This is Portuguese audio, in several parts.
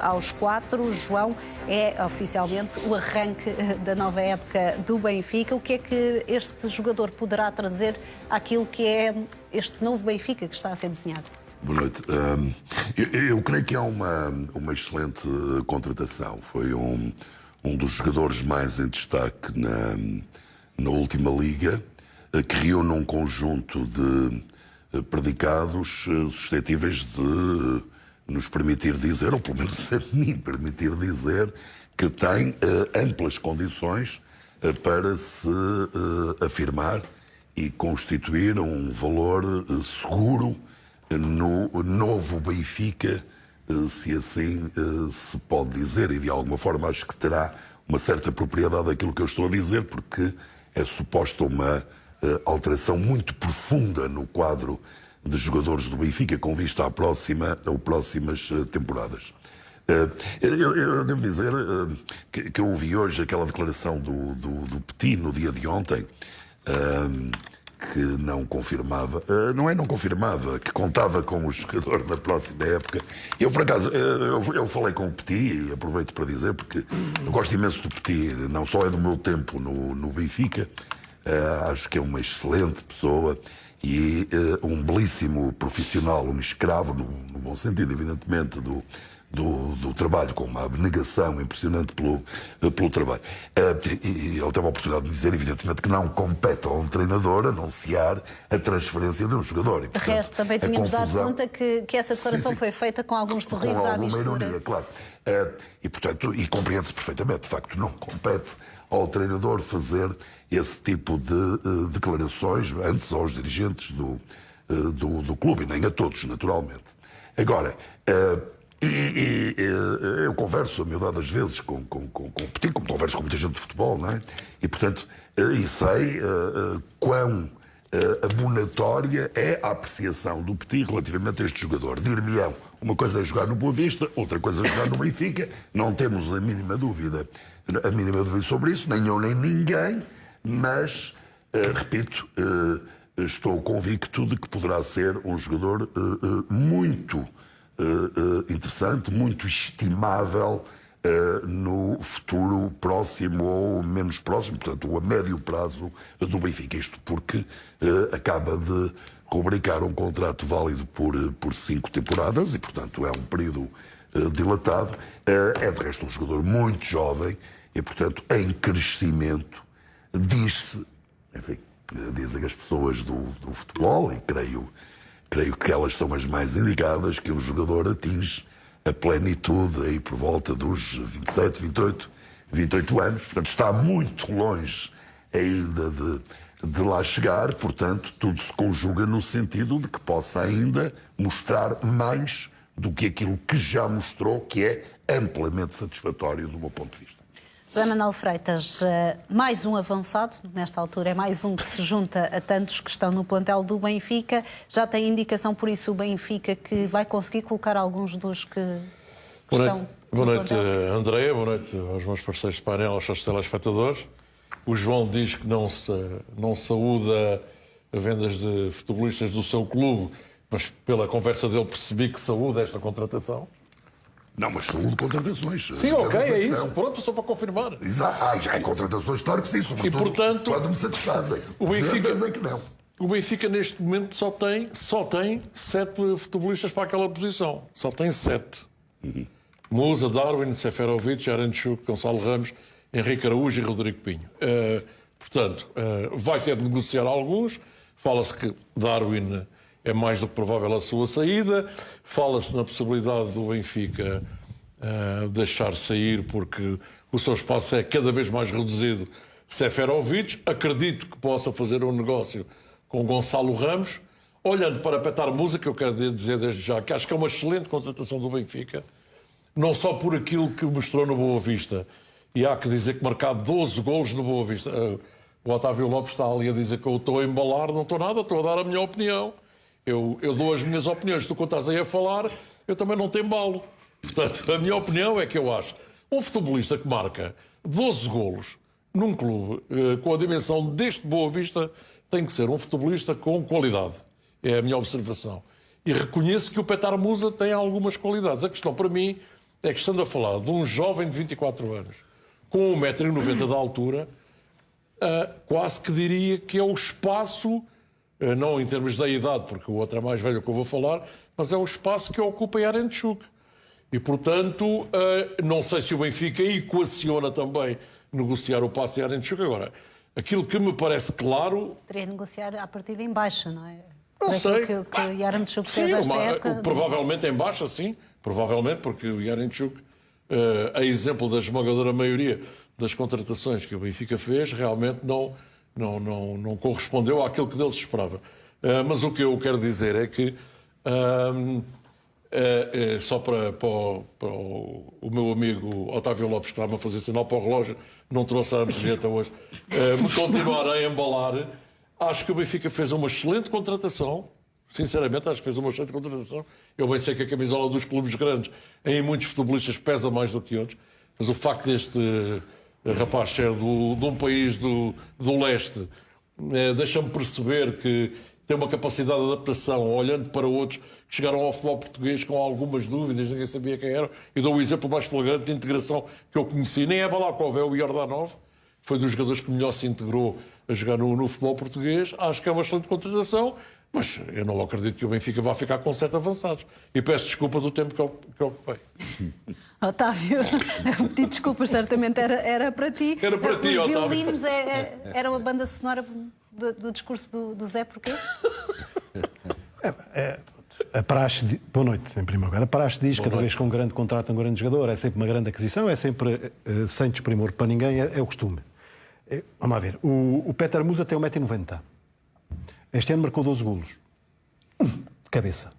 Aos 4, João, é oficialmente o arranque da nova época do Benfica. O que é que este jogador poderá trazer àquilo que é este novo Benfica que está a ser desenhado? Boa noite. Eu creio que é uma excelente contratação. Foi um dos jogadores mais em destaque na última liga, que reúne um conjunto de predicados suscetíveis de nos permitir dizer, ou pelo menos a mim permitir dizer, que tem amplas condições para se afirmar e constituir um valor seguro no novo Benfica, se assim se pode dizer, e de alguma forma acho que terá uma certa propriedade aquilo que eu estou a dizer, porque é suposta uma alteração muito profunda no quadro de jogadores do Benfica com vista à próximas temporadas. Eu devo dizer que eu ouvi hoje aquela declaração do Petit no dia de ontem, que não confirmava, não confirmava, que contava com o jogador na próxima época. Eu, por acaso, eu falei com o Petit e aproveito para dizer, porque eu gosto imenso do Petit, não só é do meu tempo no Benfica, acho que é uma excelente pessoa e um belíssimo profissional, um escravo, no bom sentido, evidentemente, do trabalho, com uma abnegação impressionante pelo trabalho. E ele teve a oportunidade de dizer, evidentemente, que não compete a um treinador anunciar a transferência de um jogador. E, portanto, de resto, também tínhamos dado conta que essa declaração foi feita com alguns sorrisos à mistura. Com alguma ironia, claro. E, portanto, compreende-se perfeitamente. De facto, não compete ao treinador fazer esse tipo de declarações antes aos dirigentes do clube, e nem a todos, naturalmente. Agora, eu converso a miudade das vezes com o Petit, como converso com muita gente de futebol, não é? E, portanto, sei quão abonatória é a apreciação do Petit relativamente a este jogador. Dir-me-ão, uma coisa é jogar no Boa Vista, outra coisa é jogar no Benfica, não temos a mínima dúvida sobre isso, nem eu nem ninguém, mas, repito, estou convicto de que poderá ser um jogador muito interessante, muito estimável no futuro próximo ou menos próximo, portanto, a médio prazo do Benfica. Isto porque acaba de rubricar um contrato válido por 5 temporadas e, portanto, é um período dilatado. É, de resto, um jogador muito jovem e, portanto, em crescimento. Diz-se, enfim, dizem as pessoas do futebol, e creio que elas são as mais indicadas, que um jogador atinge a plenitude aí por volta dos 27, 28 anos. Portanto, está muito longe ainda de lá chegar. Portanto, tudo se conjuga no sentido de que possa ainda mostrar mais do que aquilo que já mostrou, que é amplamente satisfatório do meu ponto de vista. José Manuel Freitas, mais um avançado, nesta altura é mais um que se junta a tantos que estão no plantel do Benfica. Já tem indicação, por isso, o Benfica que vai conseguir colocar alguns dos que estão Boa noite, Andréia, boa noite aos meus parceiros de painel, aos seus telespectadores. O João diz que não saúda a vendas de futebolistas do seu clube, mas pela conversa dele percebi que saúda esta contratação. Não, mas saúde contratações. Sim, ok, é isso. Pronto, só para confirmar. Exato. Já há contratações, claro que sim, sobretudo e, portanto, quando me satisfazem. O Benfica, que não. O Benfica, neste momento, só tem 7 futebolistas para aquela posição. Só tem 7. Musa, Darwin, Seferovic, Aranchuk, Gonçalo Ramos, Henrique Araújo e Rodrigo Pinho. Portanto, vai ter de negociar alguns. Fala-se que Darwin é mais do que provável a sua saída. Fala-se na possibilidade do Benfica deixar sair porque o seu espaço é cada vez mais reduzido. Seferovic, acredito que possa fazer um negócio com Gonçalo Ramos. Olhando para Petar Musa, que eu quero dizer desde já que acho que é uma excelente contratação do Benfica, não só por aquilo que mostrou no Boa Vista, e há que dizer que marcar 12 golos no Boa Vista. O Otávio Lopes está ali a dizer que eu estou a embalar, não estou nada, estou a dar a minha opinião. Eu dou as minhas opiniões, tu quando estás aí a falar, eu também não te embalo. Portanto, a minha opinião é que eu acho um futebolista que marca 12 golos num clube com a dimensão deste Boa Vista tem que ser um futebolista com qualidade. É a minha observação. E reconheço que o Petar Musa tem algumas qualidades. A questão para mim é que estando a falar de um jovem de 24 anos com 1,90 m de altura, quase que diria que é o espaço, não em termos da idade, porque o outro é mais velho que eu vou falar, mas é o espaço que ocupa Yaremchuk. E, portanto, não sei se o Benfica equaciona também negociar o passe de Yaremchuk. Agora, aquilo que me parece claro... Teria de negociar a partida em baixa, não é? Não sei. Que o Yaremchuk fez esta época... Provavelmente em baixa, sim. Provavelmente, porque o Yaremchuk, a exemplo da esmagadora maioria das contratações que o Benfica fez, realmente não correspondeu àquilo que dele se esperava. Mas o que eu quero dizer é que... só para o meu amigo Otávio Lopes, que estava a fazer sinal para o relógio, não trouxe a ampulheta hoje, me continuar a embalar. Acho que o Benfica fez uma excelente contratação. Sinceramente, acho que fez uma excelente contratação. Eu bem sei que a camisola dos clubes grandes, em muitos futebolistas, pesa mais do que outros. Mas o facto deste rapaz ser de um país do leste deixa-me perceber que tem uma capacidade de adaptação, olhando para outros que chegaram ao futebol português com algumas dúvidas, ninguém sabia quem era. E dou o exemplo mais flagrante de integração que eu conheci. Nem é Balakov, é o Iordanov, que foi dos jogadores que melhor se integrou a jogar no futebol português. Acho que é uma excelente contratação, mas eu não acredito que o Benfica vá ficar com 7 avançados. E peço desculpa do tempo que ocupei. Otávio, pedir desculpas certamente era para ti. Era para ti, Otávio. Os violinos era a banda sonora do discurso do Zé, porquê? A praxe boa noite, em primeiro lugar. A praxe diz que cada vez que um grande contrata um grande jogador é sempre uma grande aquisição, é sempre sem desprimor para ninguém, é o costume. Vamos lá ver. O Peter Musa tem 1,90 m. Este ano marcou 12 golos. De cabeça.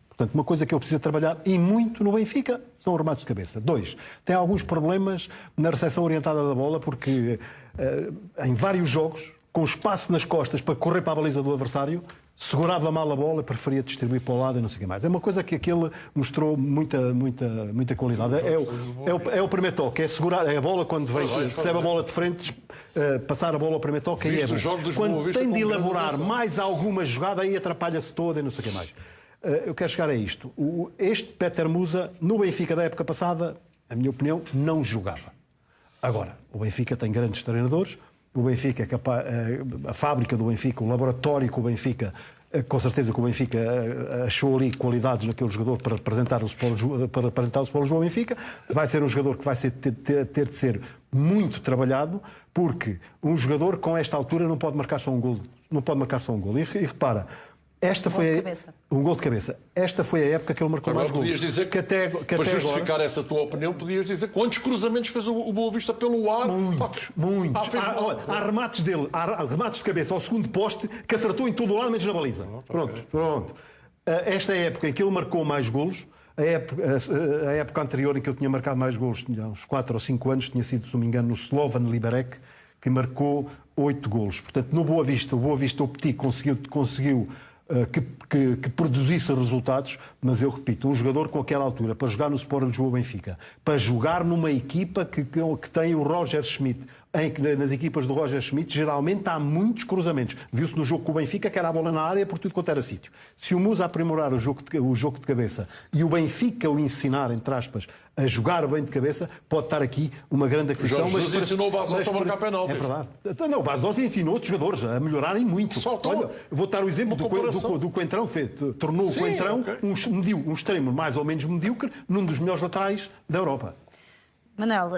Portanto, uma coisa que eu preciso trabalhar e muito no Benfica são remates de cabeça. 2. Tem alguns problemas na recepção orientada da bola, porque em vários jogos, com espaço nas costas para correr para a baliza do adversário, segurava mal a bola e preferia distribuir para o lado e não sei o que mais. É uma coisa que aquele mostrou muita qualidade. É o primeiro toque, é segurar a bola quando vem, recebe a bola de frente, passar a bola ao primeiro toque. Aí é quando tem de elaborar mais alguma jogada, aí atrapalha-se toda e não sei o que mais. Eu quero chegar a isto. Este Peter Musa, no Benfica da época passada, na minha opinião, não jogava. Agora, o Benfica tem grandes treinadores. O Benfica é capaz, a fábrica do Benfica, o laboratório que o Benfica, com certeza que o Benfica achou ali qualidades naquele jogador para representar o Sport Benfica. Vai ser um jogador que vai ter de ser muito trabalhado, porque um jogador com esta altura não pode marcar só um golo. Não pode marcar só um golo. E repara, esta foi um gol de cabeça. Esta foi a época que ele marcou mais golos. Podias dizer que para justificar agora, essa tua opinião, podias dizer quantos cruzamentos fez o Boa Vista pelo ar? Muitos. Há remates dele, há remates de cabeça ao segundo poste que acertou em todo o lado, menos na baliza. Pronto. Esta é a época em que ele marcou mais golos. A época anterior em que ele tinha marcado mais golos, tinha uns 4 ou 5 anos, tinha sido, se não me engano, no Slovan Liberec, que marcou 8 golos. Portanto, no Boa Vista, o Boa Vista Opti conseguiu que produzisse resultados, mas eu repito, um jogador com aquela altura, para jogar no Sport Lisboa Benfica, para jogar numa equipa que tem o Roger Schmidt, em que nas equipas do Roger Schmidt geralmente há muitos cruzamentos. Viu-se no jogo com o Benfica que era a bola na área por tudo quanto era sítio. Se o Musa aprimorar o jogo de cabeça e o Benfica o ensinar, entre aspas, a jogar bem de cabeça, pode estar aqui uma grande aquisição. Jorge Jesus ensinou o Bastos a marcar penaltis. É verdade. Não, o Bastos ensinou outros jogadores a melhorarem muito. Olha, vou dar o exemplo do Coentrão. Tornou o Coentrão um extremo mais ou menos medíocre num dos melhores laterais da Europa. Manel,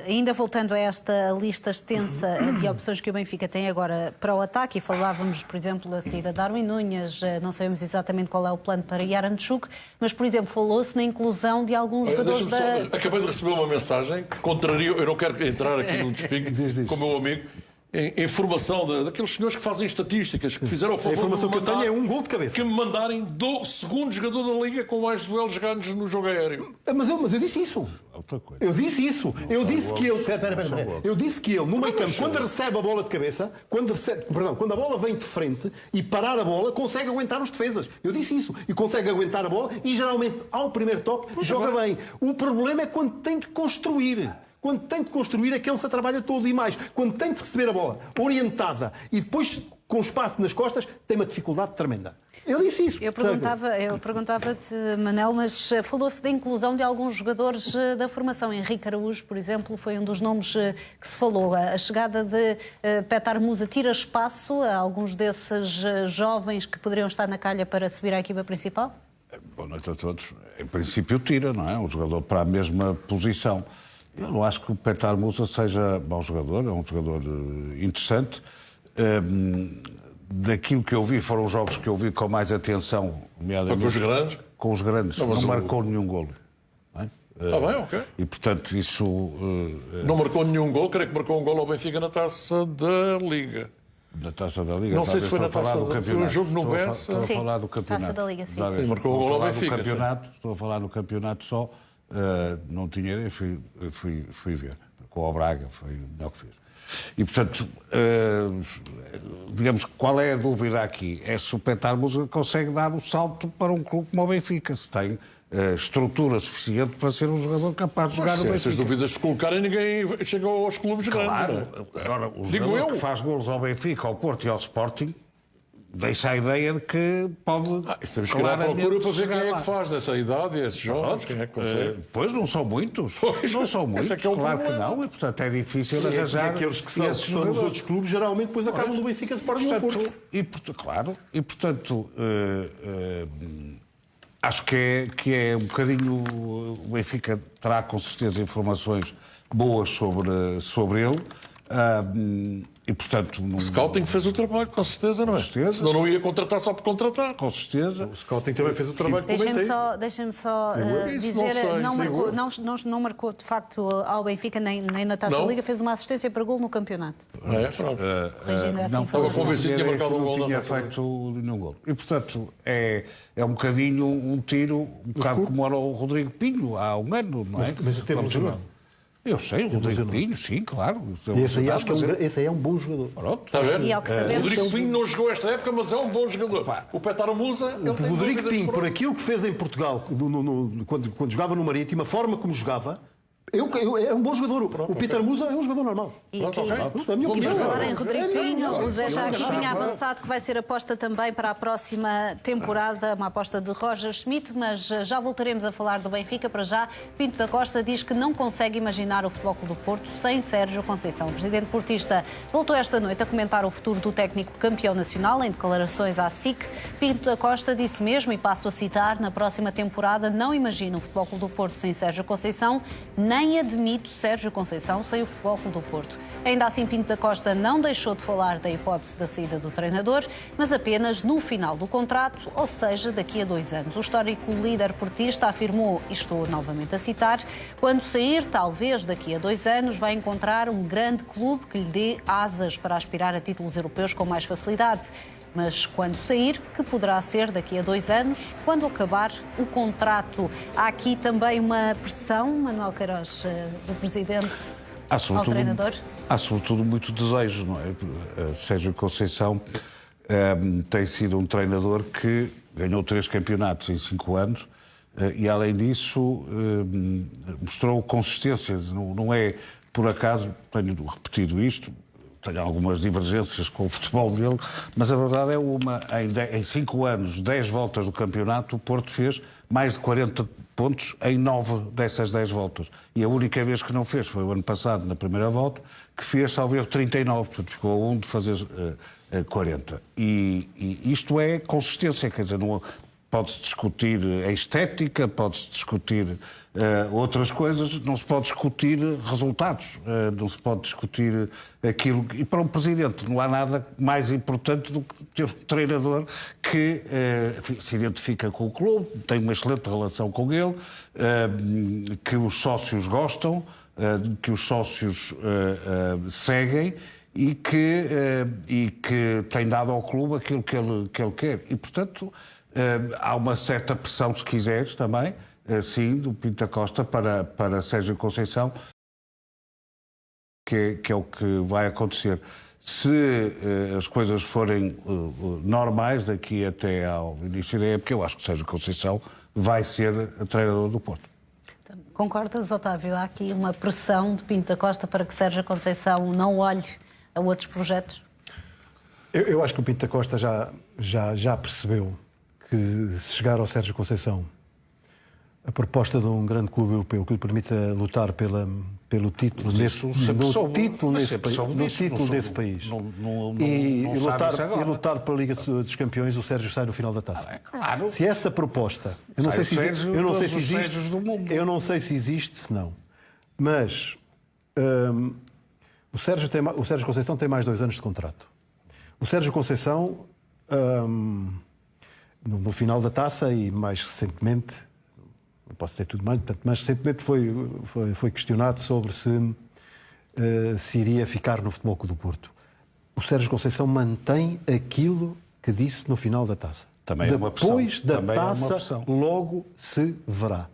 ainda voltando a esta lista extensa de opções que o Benfica tem agora para o ataque, e falávamos, por exemplo, da saída de Darwin Núñez, não sabemos exatamente qual é o plano para Yaremchuk, mas, por exemplo, falou-se na inclusão de alguns jogadores da... Acabei de receber uma mensagem que contraria, eu não quero entrar aqui no despique com o meu amigo, em formação daqueles senhores que fazem estatísticas, que fizeram o favor. A informação que eu tenho é um gol de cabeça. Que me mandarem do segundo jogador da Liga com mais duelos ganhos no jogo aéreo. Mas eu disse isso. Eu disse isso. Eu disse que ele... Eu disse que ele, no meio campo, quando recebe a bola de cabeça, quando a bola vem de frente e parar a bola, consegue aguentar os defesas. Eu disse isso. E consegue aguentar a bola e, geralmente, ao primeiro toque, joga bem. O problema é quando tem de construir. Quando tem de construir, é que ele se trabalha todo e mais. Quando tem de receber a bola orientada e depois com espaço nas costas, tem uma dificuldade tremenda. Eu disse isso. Eu perguntava-te, Manel, mas falou-se da inclusão de alguns jogadores da formação. Henrique Araújo, por exemplo, foi um dos nomes que se falou. A chegada de Petar Musa tira espaço a alguns desses jovens que poderiam estar na calha para subir à equipa principal? Boa noite a todos. Em princípio tira, não é? Um jogador para a mesma posição. Eu não acho que o Petar Musa seja mau jogador, é um jogador interessante. Daquilo que eu vi, foram os jogos que eu vi com mais atenção, nomeadamente com os grandes? Com os grandes. Não marcou nenhum golo. Está bem, ok. E, portanto, isso... Não marcou nenhum gol, creio que marcou um gol ao Benfica na Taça da Liga. Na Taça da Liga? Não sei se foi na Taça da Liga. Foi um jogo no Bessa. Estou a falar do campeonato. Taça da Liga, sim. Sim, marcou um gol ao Benfica. Estou a falar no campeonato só. Não tinha ideia, fui ver. Com o Braga, foi o melhor que fez. E, portanto, digamos, qual é a dúvida aqui? É se o Petar Musa consegue dar o salto para um clube como o Benfica, se tem estrutura suficiente para ser um jogador capaz de jogar no Benfica. Se essas dúvidas se colocarem, ninguém chega aos clubes grandes. Claro. Agora, o jogador que faz golos ao Benfica, ao Porto e ao Sporting, deixa a ideia de que pode... Isso temos que ir à procura para ver quem é que faz nessa idade, esses jovens, quem é que consegue. Pois, não são muitos. Não são muitos, é claro que não. E, portanto, é difícil arranjar... Aqueles que estão nos outros clubes, geralmente, depois acabam no Benfica, Sporting ou Porto. Claro. E, portanto, acho que é um bocadinho... O Benfica terá, com certeza, informações boas sobre ele. E, portanto, o Scouting fez o trabalho, com certeza, não é? Com certeza. Senão não ia contratar só por contratar. Com certeza. O Scouting também fez o trabalho que Deixem-me só dizer, não marcou de facto ao Benfica nem na Taça da Liga, fez uma assistência para gol no campeonato. Pronto. Não, estava convencido que tinha marcado um gol. Não tinha feito nenhum gol. E, portanto, é um bocadinho um tiro, um bocado como era o Rodrigo Pinho há um ano, não é? Mas teve lesionado. Eu sei, o Rodrigo Pinho, sim, claro. Esse aí acho que esse aí é um bom jogador. Pronto. Está a ver? E ao que sabemos, Rodrigo Pinho não jogou esta época, mas é um bom jogador. O Petar Musa... O Rodrigo Pinho, por aquilo que fez em Portugal, quando jogava no Marítimo, a forma como jogava, é um bom jogador. O Petar Musa é um jogador normal. A minha opinião. Falar em Rodrigo Pinho, o Zé já aqui tinha avançado que vai ser aposta também para a próxima temporada, uma aposta de Roger Schmidt, mas já voltaremos a falar do Benfica. Para já, Pinto da Costa diz que não consegue imaginar o Futebol Clube do Porto sem Sérgio Conceição. O presidente portista voltou esta noite a comentar o futuro do técnico campeão nacional em declarações à SIC. Pinto da Costa disse mesmo, e passo a citar, na próxima temporada não imagina o Futebol Clube do Porto sem Sérgio Conceição, nem admito Sérgio Conceição sem o Futebol Clube do Porto. Ainda assim, Pinto da Costa não deixou de falar da hipótese da saída do treinador, mas apenas no final do contrato, ou seja, daqui a 2 anos. O histórico líder portista afirmou, e estou novamente a citar, quando sair, talvez daqui a 2 anos, vai encontrar um grande clube que lhe dê asas para aspirar a títulos europeus com mais facilidade. Mas quando sair, que poderá ser daqui a 2 anos, quando acabar o contrato. Há aqui também uma pressão, Manuel Queiroz, do Presidente ao treinador? Há sobretudo muito desejo, não é? Sérgio Conceição tem sido um treinador que ganhou 3 campeonatos em 5 anos e, além disso, mostrou consistência. Não é por acaso, tenho repetido isto, tenho algumas divergências com o futebol dele, mas a verdade é em 5 anos, 10 voltas do campeonato, o Porto fez mais de 40 pontos em 9 dessas 10 voltas. E a única vez que não fez foi o ano passado, na primeira volta, que fez, talvez, 39, portanto ficou a 1 de fazer 40. E isto é consistência, quer dizer, não pode-se discutir a estética, pode-se discutir outras coisas, não se pode discutir resultados, não se pode discutir aquilo. E para um presidente não há nada mais importante do que ter um treinador que se identifica com o clube, tem uma excelente relação com ele, que os sócios gostam, que os sócios seguem e que tem dado ao clube aquilo que ele quer. E, portanto, há uma certa pressão, se quiseres, também, sim, do Pinto da Costa para Sérgio Conceição, que é o que vai acontecer. Se as coisas forem normais daqui até ao início da época, eu acho que Sérgio Conceição vai ser treinador do Porto. Concordas, Otávio? Há aqui uma pressão de Pinto da Costa para que Sérgio Conceição não olhe a outros projetos? Eu acho que o Pinto da Costa já percebeu que se chegar ao Sérgio Conceição a proposta de um grande clube europeu que lhe permita lutar pelo título nesse país e lutar pela Liga dos Campeões, o Sérgio sai no final da taça. Claro. Se essa proposta, eu não sei se existe, se não, mas o Sérgio Conceição tem mais 2 anos de contrato. O Sérgio Conceição, no final da taça e mais recentemente, não posso dizer tudo mais, portanto, mais recentemente foi questionado sobre se iria ficar no Futebol Clube do Porto. O Sérgio Conceição mantém aquilo que disse no final da taça. Também é uma pressão. Depois da taça, logo se verá.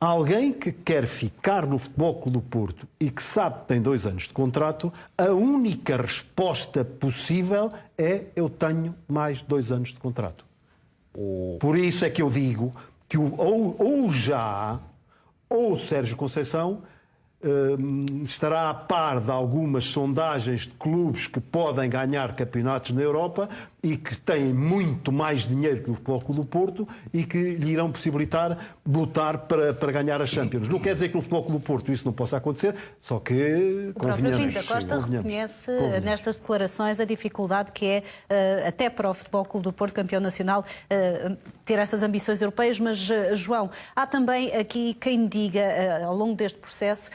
Alguém que quer ficar no Futebol Clube do Porto e que sabe que tem 2 anos de contrato, a única resposta possível é: eu tenho mais 2 anos de contrato. Por isso é que eu digo que ou o Sérgio Conceição estará a par de algumas sondagens de clubes que podem ganhar campeonatos na Europa e que têm muito mais dinheiro que o Futebol Clube do Porto e que lhe irão possibilitar lutar para ganhar a Champions. Não quer dizer que no Futebol Clube do Porto isso não possa acontecer, só que convenhamos. O próprio Pinto Costa reconhece nestas declarações a dificuldade que é, até para o Futebol Clube do Porto, campeão nacional, ter essas ambições europeias. Mas, João, há também aqui quem diga, ao longo deste processo,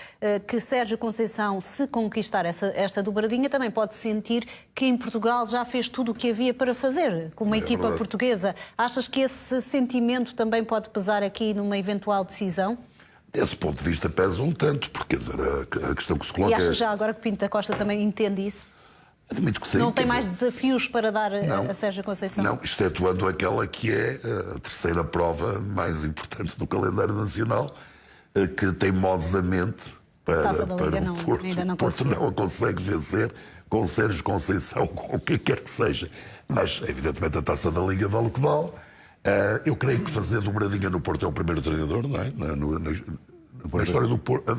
que Sérgio Conceição, se conquistar esta dobradinha, também pode sentir que em Portugal já fez tudo o que havia para fazer, com uma equipa portuguesa. Achas que esse sentimento também pode pesar aqui numa eventual decisão? Desse ponto de vista pesa um tanto, porque quer dizer, a questão que se coloca... E achas já agora que Pinto da Costa também entende isso? Admito que sim. Não tem mais desafios para dar a Sérgio Conceição? Não, excetuando aquela que é a terceira prova mais importante do calendário nacional, que teimosamente para o Porto. Ainda não Porto não a consegue vencer com Sérgio Conceição, com o que quer que seja. Mas, evidentemente, a Taça da Liga vale o que vale. Eu creio que fazer dobradinha no Porto é o primeiro treinador, não é? Na história do Porto,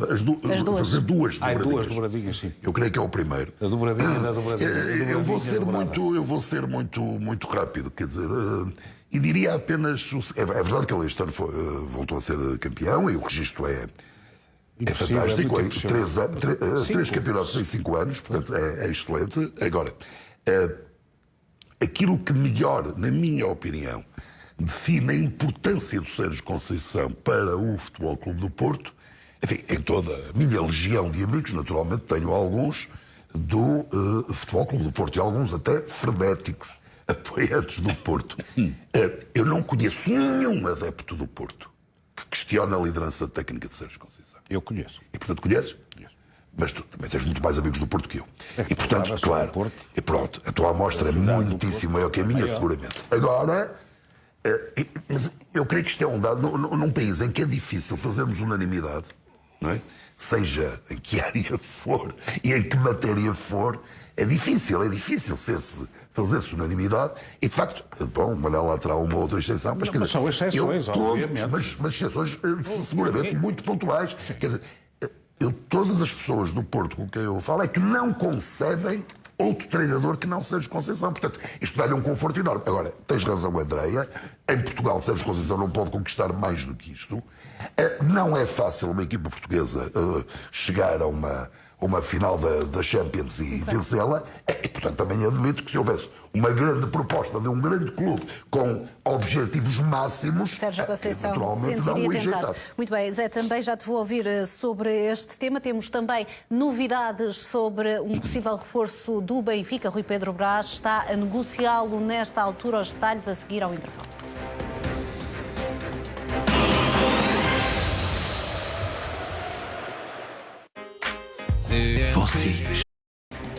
fazer duas dobradinhas, sim. Eu creio que é o primeiro. A dobradinha da dobradinha. Eu vou ser muito rápido, quer dizer, e diria apenas... É verdade que ele este ano voltou a ser campeão e o registro é fantástico. Três campeonatos em 5 anos, portanto é excelente. Agora, aquilo que melhor, na minha opinião, define a importância do Sérgio Conceição para o Futebol Clube do Porto, enfim, em toda a minha legião de amigos, naturalmente tenho alguns do Futebol Clube do Porto e alguns até frenéticos apoiantes do Porto. Eu não conheço nenhum adepto do Porto que questiona a liderança técnica de Sérgio Conceição. Eu conheço. E portanto conheces? Conheço. Mas tu também tens muito mais amigos do Porto que eu. E portanto, claro, e pronto, a tua amostra é muitíssimo maior que a minha, seguramente. Agora, mas eu creio que isto é um dado, num país em que é difícil fazermos unanimidade, não é? Seja em que área for e em que matéria for, é difícil fazer-se unanimidade e, de facto, bom, Manel lá terá uma outra exceção, mas, mas são exceções, obviamente. Mas exceções seguramente muito pontuais. Quer dizer, todas as pessoas do Porto com quem eu falo é que não concebem outro treinador que não Sérgio Conceição. Portanto, isto dá-lhe um conforto enorme. Agora, tens razão, Andreia, em Portugal Sérgio Conceição não pode conquistar mais do que isto. Não é fácil uma equipa portuguesa chegar a uma final da Champions e vencê-la. E, portanto, também admito que se houvesse uma grande proposta de um grande clube com objetivos máximos, Sérgio Conceição naturalmente não o enjeitado. Muito bem, Zé, também já te vou ouvir sobre este tema. Temos também novidades sobre um possível reforço do Benfica. Rui Pedro Brás está a negociá-lo nesta altura. Os detalhes a seguir ao intervalo.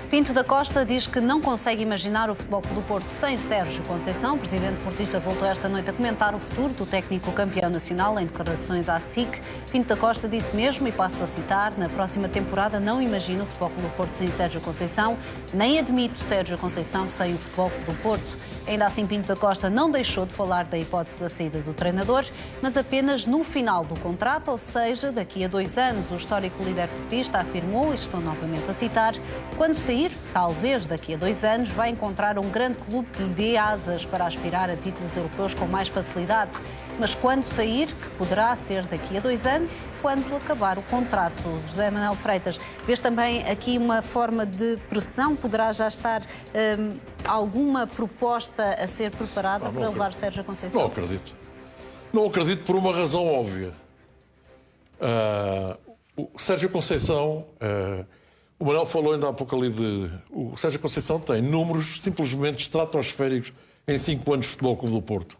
Pinto da Costa diz que não consegue imaginar o Futebol Clube do Porto sem Sérgio Conceição. O presidente portista voltou esta noite a comentar o futuro do técnico campeão nacional em declarações à SIC. Pinto da Costa disse mesmo, e passo a citar, na próxima temporada não imagino o Futebol Clube do Porto sem Sérgio Conceição, nem admito Sérgio Conceição sem o Futebol Clube do Porto. Ainda assim, Pinto da Costa não deixou de falar da hipótese da saída do treinador, mas apenas no final do contrato, ou seja, daqui a 2 anos. O histórico líder portista afirmou, e estou novamente a citar, quando sair, talvez daqui a 2 anos, vai encontrar um grande clube que lhe dê asas para aspirar a títulos europeus com mais facilidade. Mas quando sair, que poderá ser daqui a 2 anos, quando acabar o contrato. José Manuel Freitas, vês também aqui uma forma de pressão? Poderá já estar alguma proposta a ser preparada para levar Sérgio Conceição? Não acredito. Não acredito por uma razão óbvia. O Sérgio Conceição, o Manuel falou ainda há pouco ali o Sérgio Conceição tem números simplesmente estratosféricos em 5 anos de Futebol Clube do Porto.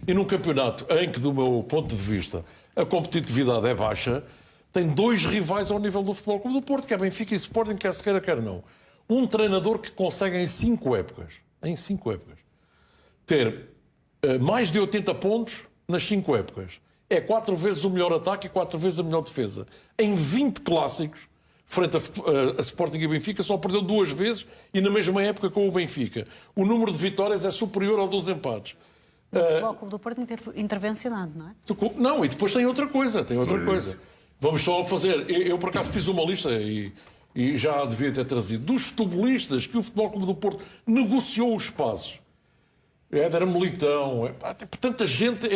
E num campeonato em que, do meu ponto de vista, a competitividade é baixa, tem 2 rivais ao nível do Futebol Clube do Porto, que é Benfica e Sporting, quer se queira, quer não. Um treinador que consegue em 5 épocas, ter mais de 80 pontos nas 5 épocas. É 4 vezes o melhor ataque e 4 vezes a melhor defesa. Em 20 clássicos, frente a Sporting e Benfica, só perdeu 2 vezes e na mesma época com o Benfica. O número de vitórias é superior ao dos empates. O Futebol Clube do Porto intervencionado, não é? Não, e depois tem outra coisa. Vamos só fazer... Eu, por acaso, fiz uma lista e já devia ter trazido. Dos futebolistas que o Futebol Clube do Porto negociou os passos. Éder Militão, tanta gente,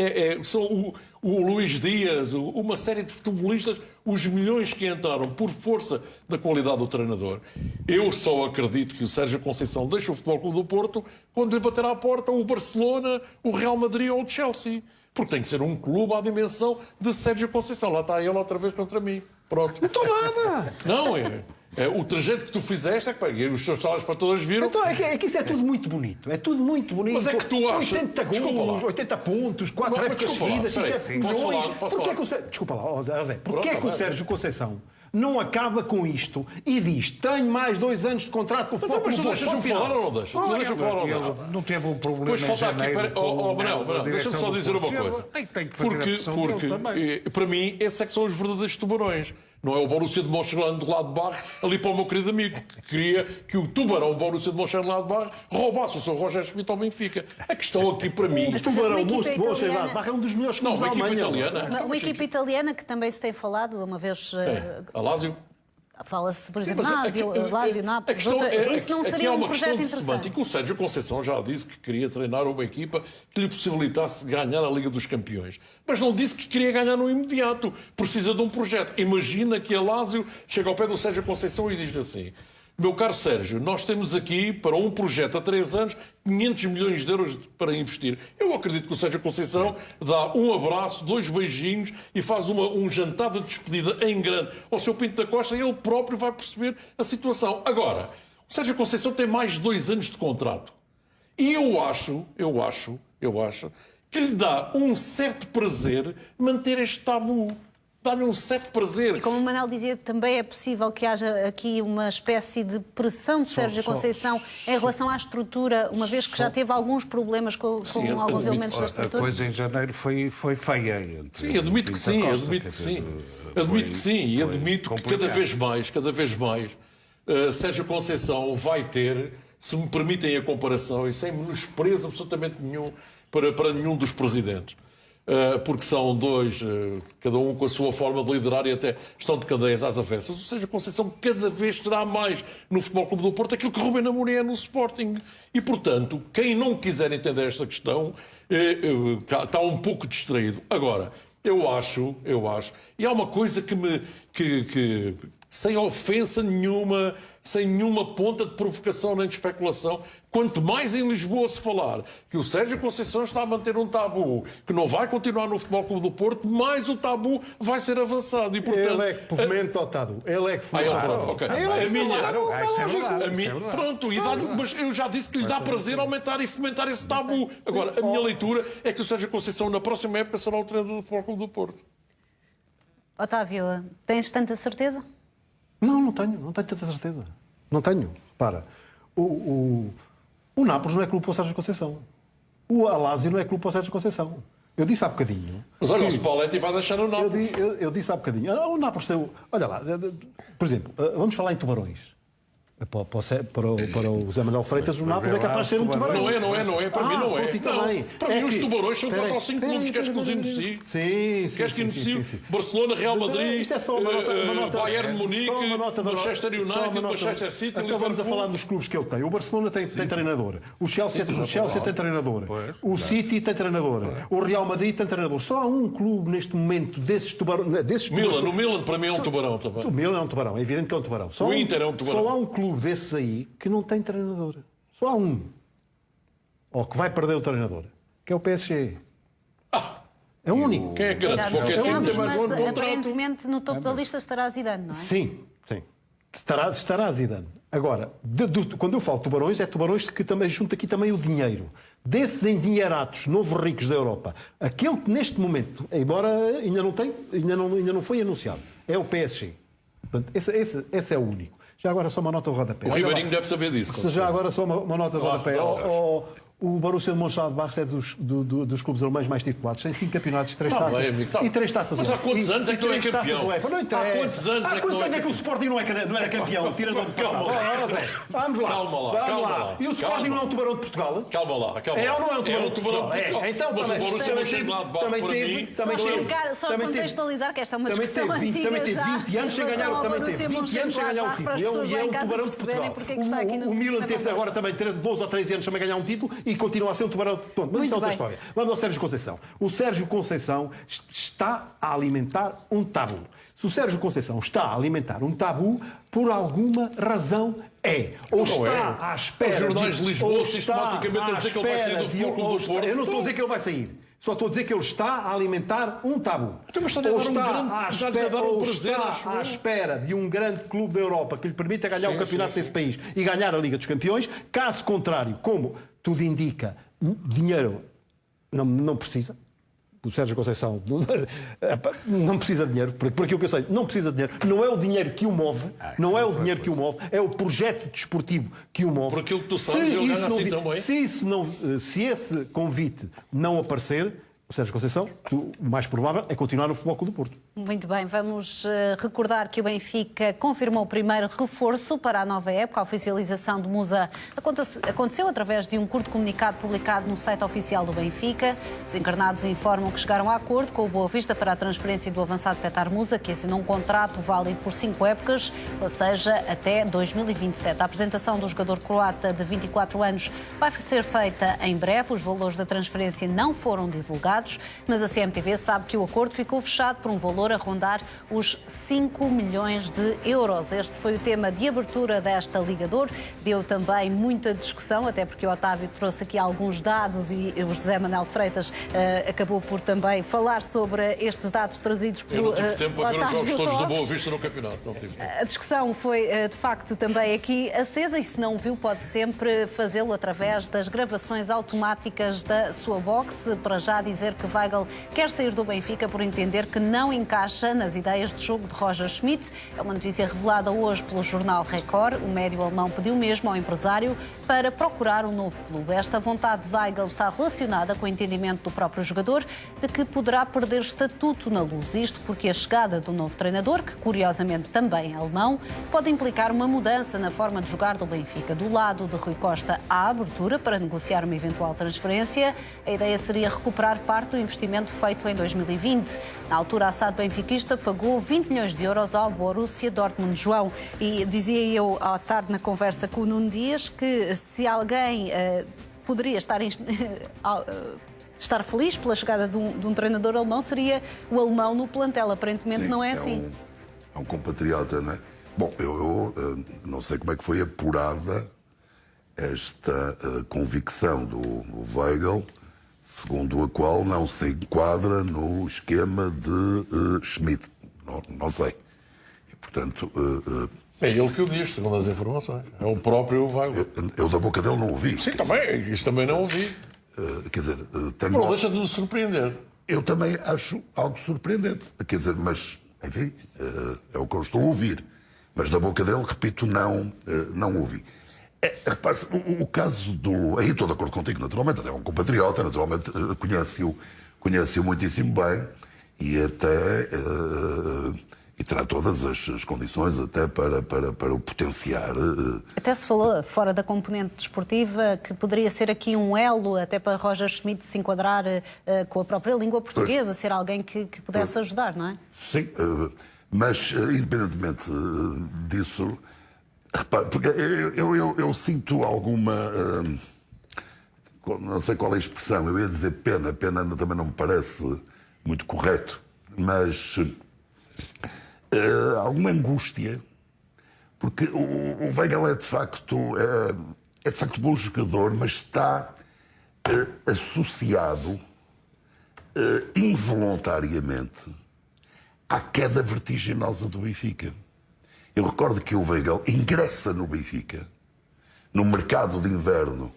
são o Luís Dias, uma série de futebolistas, os milhões que entraram por força da qualidade do treinador. Eu só acredito que o Sérgio Conceição deixa o Futebol Clube do Porto quando lhe bater à porta o Barcelona, o Real Madrid ou o Chelsea. Porque tem que ser um clube à dimensão de Sérgio Conceição. Lá está ele outra vez contra mim. Pronto. Não estou nada! Não, o trajeto que tu fizeste os teus salários para todas viram. Então, é que isso é tudo muito bonito. É tudo muito bonito. Mas é que tu achas... 80 gols, 80 pontos, 4 épocas seguidas, 5 milhões. Desculpa lá, José. Porquê é que o Sérgio Conceição não acaba com isto e diz: tenho mais 2 anos de contrato com o Futebol Clube do Porto? Mas tu deixas-me falar ou não deixas? Tu deixas-me falar ou não deixas? Ele não teve um problema Depois falta aqui... Manuel, deixa-me só dizer uma coisa. Tem que fazer a pressão dele também. Para mim, esses é que são os verdadeiros tubarões. Não é o Borussia de Mönchengladbach ali para o meu querido amigo, que queria que o tubarão Borussia de Mönchengladbach roubasse o seu Roger Schmidt ao Benfica. A questão aqui para mim... O tubarão Mönchengladbach é um dos melhores clubes da Alemanha. Uma equipa italiana. Uma equipa italiana que também se tem falado, uma vez... A Lazio. Fala-se, por exemplo, Lazio, Nápoles... Isso não seria um projeto interessante. E que o Sérgio Conceição já disse que queria treinar uma equipa que lhe possibilitasse ganhar a Liga dos Campeões. Mas não disse que queria ganhar no imediato. Precisa de um projeto. Imagina que a Lazio chega ao pé do Sérgio Conceição e diz-lhe assim: meu caro Sérgio, nós temos aqui para um projeto a 3 anos 500 milhões de euros para investir. Eu acredito que o Sérgio Conceição dá um abraço, 2 beijinhos e faz um jantar de despedida em grande ao seu Pinto da Costa e ele próprio vai perceber a situação. Agora, o Sérgio Conceição tem mais de 2 anos de contrato. E eu acho que lhe dá um certo prazer manter este tabu. Dá-lhe um certo prazer. E como o Manuel dizia, também é possível que haja aqui uma espécie de pressão de Sérgio Conceição em relação à estrutura, uma vez que já teve alguns problemas com alguns elementos da estrutura. A coisa em janeiro foi feia. Sim, admito que sim. E admito que cada vez mais, Sérgio Conceição vai ter, se me permitem a comparação, e sem menosprezo absolutamente nenhum para nenhum dos presidentes. Porque são 2, cada um com a sua forma de liderar e até estão de cadeias às avessas. Ou seja, Conceição cada vez terá mais no Futebol Clube do Porto aquilo que Rubén Amorim é no Sporting. E, portanto, quem não quiser entender esta questão está um pouco distraído. Agora, eu acho, e há uma coisa que sem ofensa nenhuma, sem nenhuma ponta de provocação nem de especulação, quanto mais em Lisboa se falar que o Sérgio Conceição está a manter um tabu, que não vai continuar no Futebol Clube do Porto, mais o tabu vai ser avançado. E, portanto, ele é que fomenta o tabu. Ele é que fomenta. Pronto, mas eu já disse que lhe dá prazer aumentar e fomentar esse tabu. Agora, a minha leitura é que o Sérgio Conceição, na próxima época, será o treinador do Futebol Clube do Porto. Otávio, tens tanta certeza? Não tenho tanta certeza. Não tenho. Para. O Nápoles não é clube para o Sérgio Conceição. O Lazio não é clube para o Sérgio Conceição. Eu disse há bocadinho. Mas olha, o Spalletti vai deixar o Nápoles. Eu disse há bocadinho. O Nápoles tem. Olha lá, por exemplo, vamos falar em tubarões. para o José Manuel Freitas, o Nápoles é capaz de ser um tubarão. Não é. Para mim não é. Para mim os tubarões são 4 ou 5 clubes que queres que inicie. Sim. Queres que inicie? Barcelona, Real Madrid, Isto é só uma nota, Bayern Munique, Manchester United, Manchester City. Então vamos a falar dos clubes que ele tem. O Barcelona tem treinador. O Chelsea tem treinador. O City tem treinador. O Real Madrid tem treinador. Só há um clube neste momento desses tubarões. O Milan para mim é um tubarão também. O Milan é um tubarão, é evidente que é um tubarão. O Inter é um tubarão. Só há um clube desses aí que não tem treinador. Só há um. Ou que vai perder o treinador. Que é o PSG. É o único. Quem é que garante? Qualquer time tem mais um Mas contrato. aparentemente no topo da lista estará Zidane, não é? Sim. Estará Zidane. Agora, quando eu falo tubarões, é tubarões que também junta aqui também o dinheiro. Desses endinheirados, novos ricos da Europa, aquele que neste momento, embora ainda não foi anunciado, é o PSG. Portanto, esse é o único. Já agora só uma nota de rodapé. O Ribeirinho deve saber disso. Já agora só uma nota de rodapé. O Borussia de Mönchengladbach é dos clubes alemães mais titulados. Tem 5 campeonatos, 3 taças. E 3 taças. Mas há quantos anos é que não é campeão? Há quantos anos é que o Sporting não era campeão? Tirando o ano passado. Vamos lá. Calma lá. E o Sporting não é um tubarão de Portugal? Calma lá. É ou não é um tubarão de Portugal? Então, mas o Borussia Mönchengladbach para mim... Só contextualizar que esta é uma discussão antiga. Também teve 20 anos sem ganhar um título. E é um tubarão de Portugal. O Milan teve agora também 12 ou 13 anos sem ganhar um título e continua a ser um tubarão. Mas isso é outra história. Vamos ao Sérgio Conceição. O Sérgio Conceição está a alimentar um tabu. Se o Sérgio Conceição está a alimentar um tabu, por alguma razão é. Ou está à espera... Os jornais de Lisboa sistematicamente a dizer que ele vai sair do Futebol Clube do Porto. Eu não estou a dizer que ele vai sair. Só estou a dizer que ele está a alimentar um tabu. Ou está à espera de um grande clube da Europa que lhe permita ganhar o campeonato desse país e ganhar a Liga dos Campeões. Caso contrário, como tudo indica, dinheiro não precisa. O Sérgio Conceição não precisa de dinheiro, por aquilo que eu sei, não precisa de dinheiro. Não é o dinheiro que o move, é o projeto desportivo que o move. Por aquilo que tu sabes, ele ganha assim também. Se esse convite não aparecer, o Sérgio Conceição, o mais provável é continuar no Futebol Clube do Porto. Muito bem, vamos recordar que o Benfica confirmou o primeiro reforço para a nova época. A oficialização de Musa aconteceu através de um curto comunicado publicado no site oficial do Benfica. Os encarnados informam que chegaram a acordo com o Boa Vista para a transferência do avançado Petar Musa, que assinou um contrato válido por 5 épocas, ou seja, até 2027. A apresentação do jogador croata de 24 anos vai ser feita em breve. Os valores da transferência não foram divulgados, mas a CMTV sabe que o acordo ficou fechado por um valor a rondar os 5 milhões de euros. Este foi o tema de abertura desta Liga de Ouro. Deu também muita discussão, até porque o Otávio trouxe aqui alguns dados e o José Manuel Freitas acabou por também falar sobre estes dados trazidos por Eu não tive tempo para ver os jogos todos do Lopes. Boa Vista no campeonato. Não tive tempo. A discussão foi, de facto, também aqui acesa e se não viu pode sempre fazê-lo através das gravações automáticas da sua box. Para já dizer que Weigl quer sair do Benfica por entender que não encaixa nas ideias de jogo de Roger Schmidt. É uma notícia revelada hoje pelo jornal Record. O médio alemão pediu mesmo ao empresário para procurar um novo clube. Esta vontade de Weigl está relacionada com o entendimento do próprio jogador de que poderá perder estatuto na Luz. Isto porque a chegada do novo treinador, que curiosamente também é alemão, pode implicar uma mudança na forma de jogar do Benfica. Do lado de Rui Costa, há abertura para negociar uma eventual transferência. A ideia seria recuperar parte do investimento feito em 2020. Na altura, a SAD benfiquista pagou 20 milhões de euros ao Borussia Dortmund. João, e dizia eu à tarde na conversa com o Nuno Dias que se alguém poderia estar feliz pela chegada de um treinador alemão, seria o alemão no plantel. Aparentemente não é assim. É um compatriota, não é? Bom, eu não sei como é que foi apurada esta convicção do Weigl, segundo a qual não se enquadra no esquema de Schmidt. Não sei. E, portanto... É ele que o diz, segundo as informações. É o próprio Weigl. Eu da boca dele não ouvi. Sim, também. Isso também não ouvi. Quer dizer... Não deixa de nos surpreender. Eu também acho algo surpreendente. Quer dizer, mas, enfim, é o que eu estou a ouvir. Mas da boca dele, repito, não ouvi. Repare-se, o caso do... Aí estou de acordo contigo, naturalmente, até é um compatriota, naturalmente conhece-o muitíssimo bem e até... e terá há todas as condições até para o potenciar. Até se falou, fora da componente desportiva, que poderia ser aqui um elo até para Roger Schmidt se enquadrar com a própria língua portuguesa, ser alguém que pudesse ajudar, não é? Sim, mas independentemente disso, repare, porque eu sinto alguma... não sei qual é a expressão, eu ia dizer pena também não me parece muito correto, mas alguma angústia, porque o Weigl é de facto bom jogador, mas está associado involuntariamente à queda vertiginosa do Benfica. Eu recordo que o Weigl ingressa no Benfica, no mercado de inverno,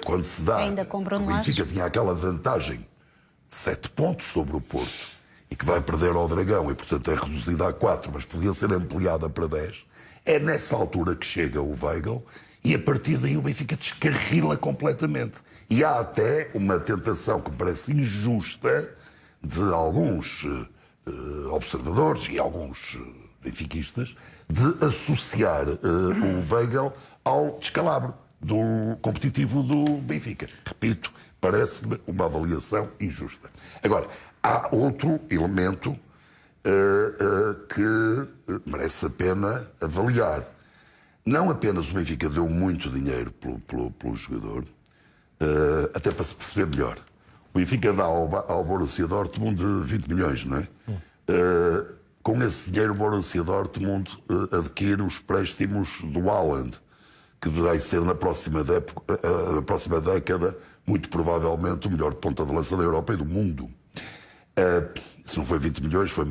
quando se dá, o Benfica tinha aquela vantagem de 7 pontos sobre o Porto e que vai perder ao Dragão e, portanto, é reduzida a 4, mas podia ser ampliada para 10. É nessa altura que chega o Weigl e, a partir daí, o Benfica descarrila completamente. E há até uma tentação que me parece injusta de alguns observadores e alguns benfiquistas de associar o Weigl ao descalabro do competitivo do Benfica. Repito, parece-me uma avaliação injusta. Agora, há outro elemento que merece a pena avaliar. Não apenas o Benfica deu muito dinheiro pelo jogador, até para se perceber melhor. O Benfica dá ao Borussia Dortmund 20 milhões, não é? Com esse dinheiro, o Borussia Dortmund adquire os préstimos do Haaland, que vai ser na próxima década, muito provavelmente, o melhor ponta de lança da Europa e do mundo. Se não foi 20 milhões, foi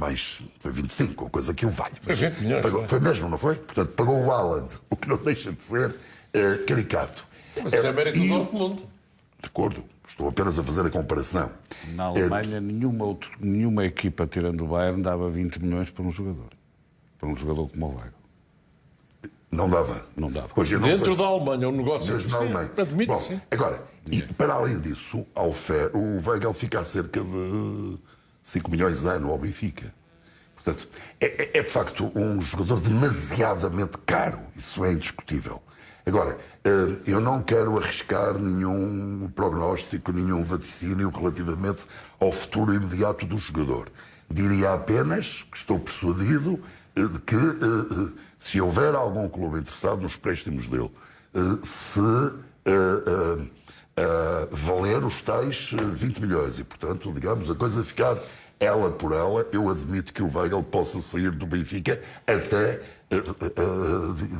25, ou coisa que o vale. Foi 20 milhões. Foi mesmo, não foi? Portanto, pagou o Haaland, o que não deixa de ser caricato. Mas isso é mérito do Dortmund. De acordo, estou apenas a fazer a comparação. Na Alemanha, nenhuma equipa, tirando o Bayern, dava 20 milhões para um jogador. Para um jogador como o Weigl. Não dava. Não dava. Pois eu não Dentro sei da Alemanha, o negócio... Mesmo na Alemanha. Admito, Bom, sim. agora, e para além disso, o Weigl fica a cerca de 5 milhões de ano ao Benfica. Portanto, é de facto um jogador demasiadamente caro. Isso é indiscutível. Agora, eu não quero arriscar nenhum prognóstico, nenhum vaticínio relativamente ao futuro imediato do jogador. Diria apenas que estou persuadido de que, se houver algum clube interessado nos préstimos dele, se valer os tais 20 milhões e, portanto, digamos, a coisa ficar ela por ela, eu admito que o Weigl possa sair do Benfica até,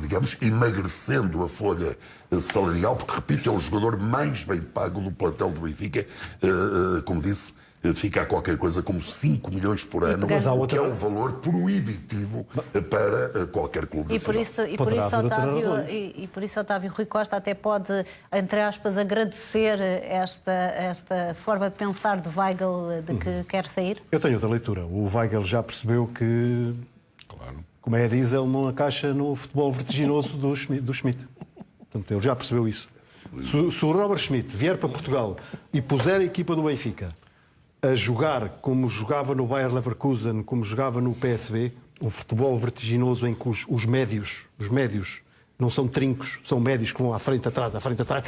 digamos, emagrecendo a folha salarial, porque, repito, é o jogador mais bem pago do plantel do Benfica, como disse, fica a qualquer coisa como 5 milhões por ano, que é um valor proibitivo para qualquer clube nacional. E por isso, Otávio, Rui Costa até pode, entre aspas, agradecer esta forma de pensar de Weigl de que quer sair? Eu tenho outra leitura. O Weigl já percebeu que, como é a diz, ele não encaixa no futebol vertiginoso do Schmidt. Portanto, ele já percebeu isso. Se o Robert Schmidt vier para Portugal e puser a equipa do Benfica a jogar como jogava no Bayer Leverkusen, como jogava no PSV, um futebol vertiginoso em que os médios não são trincos, são médios que vão à frente, atrás,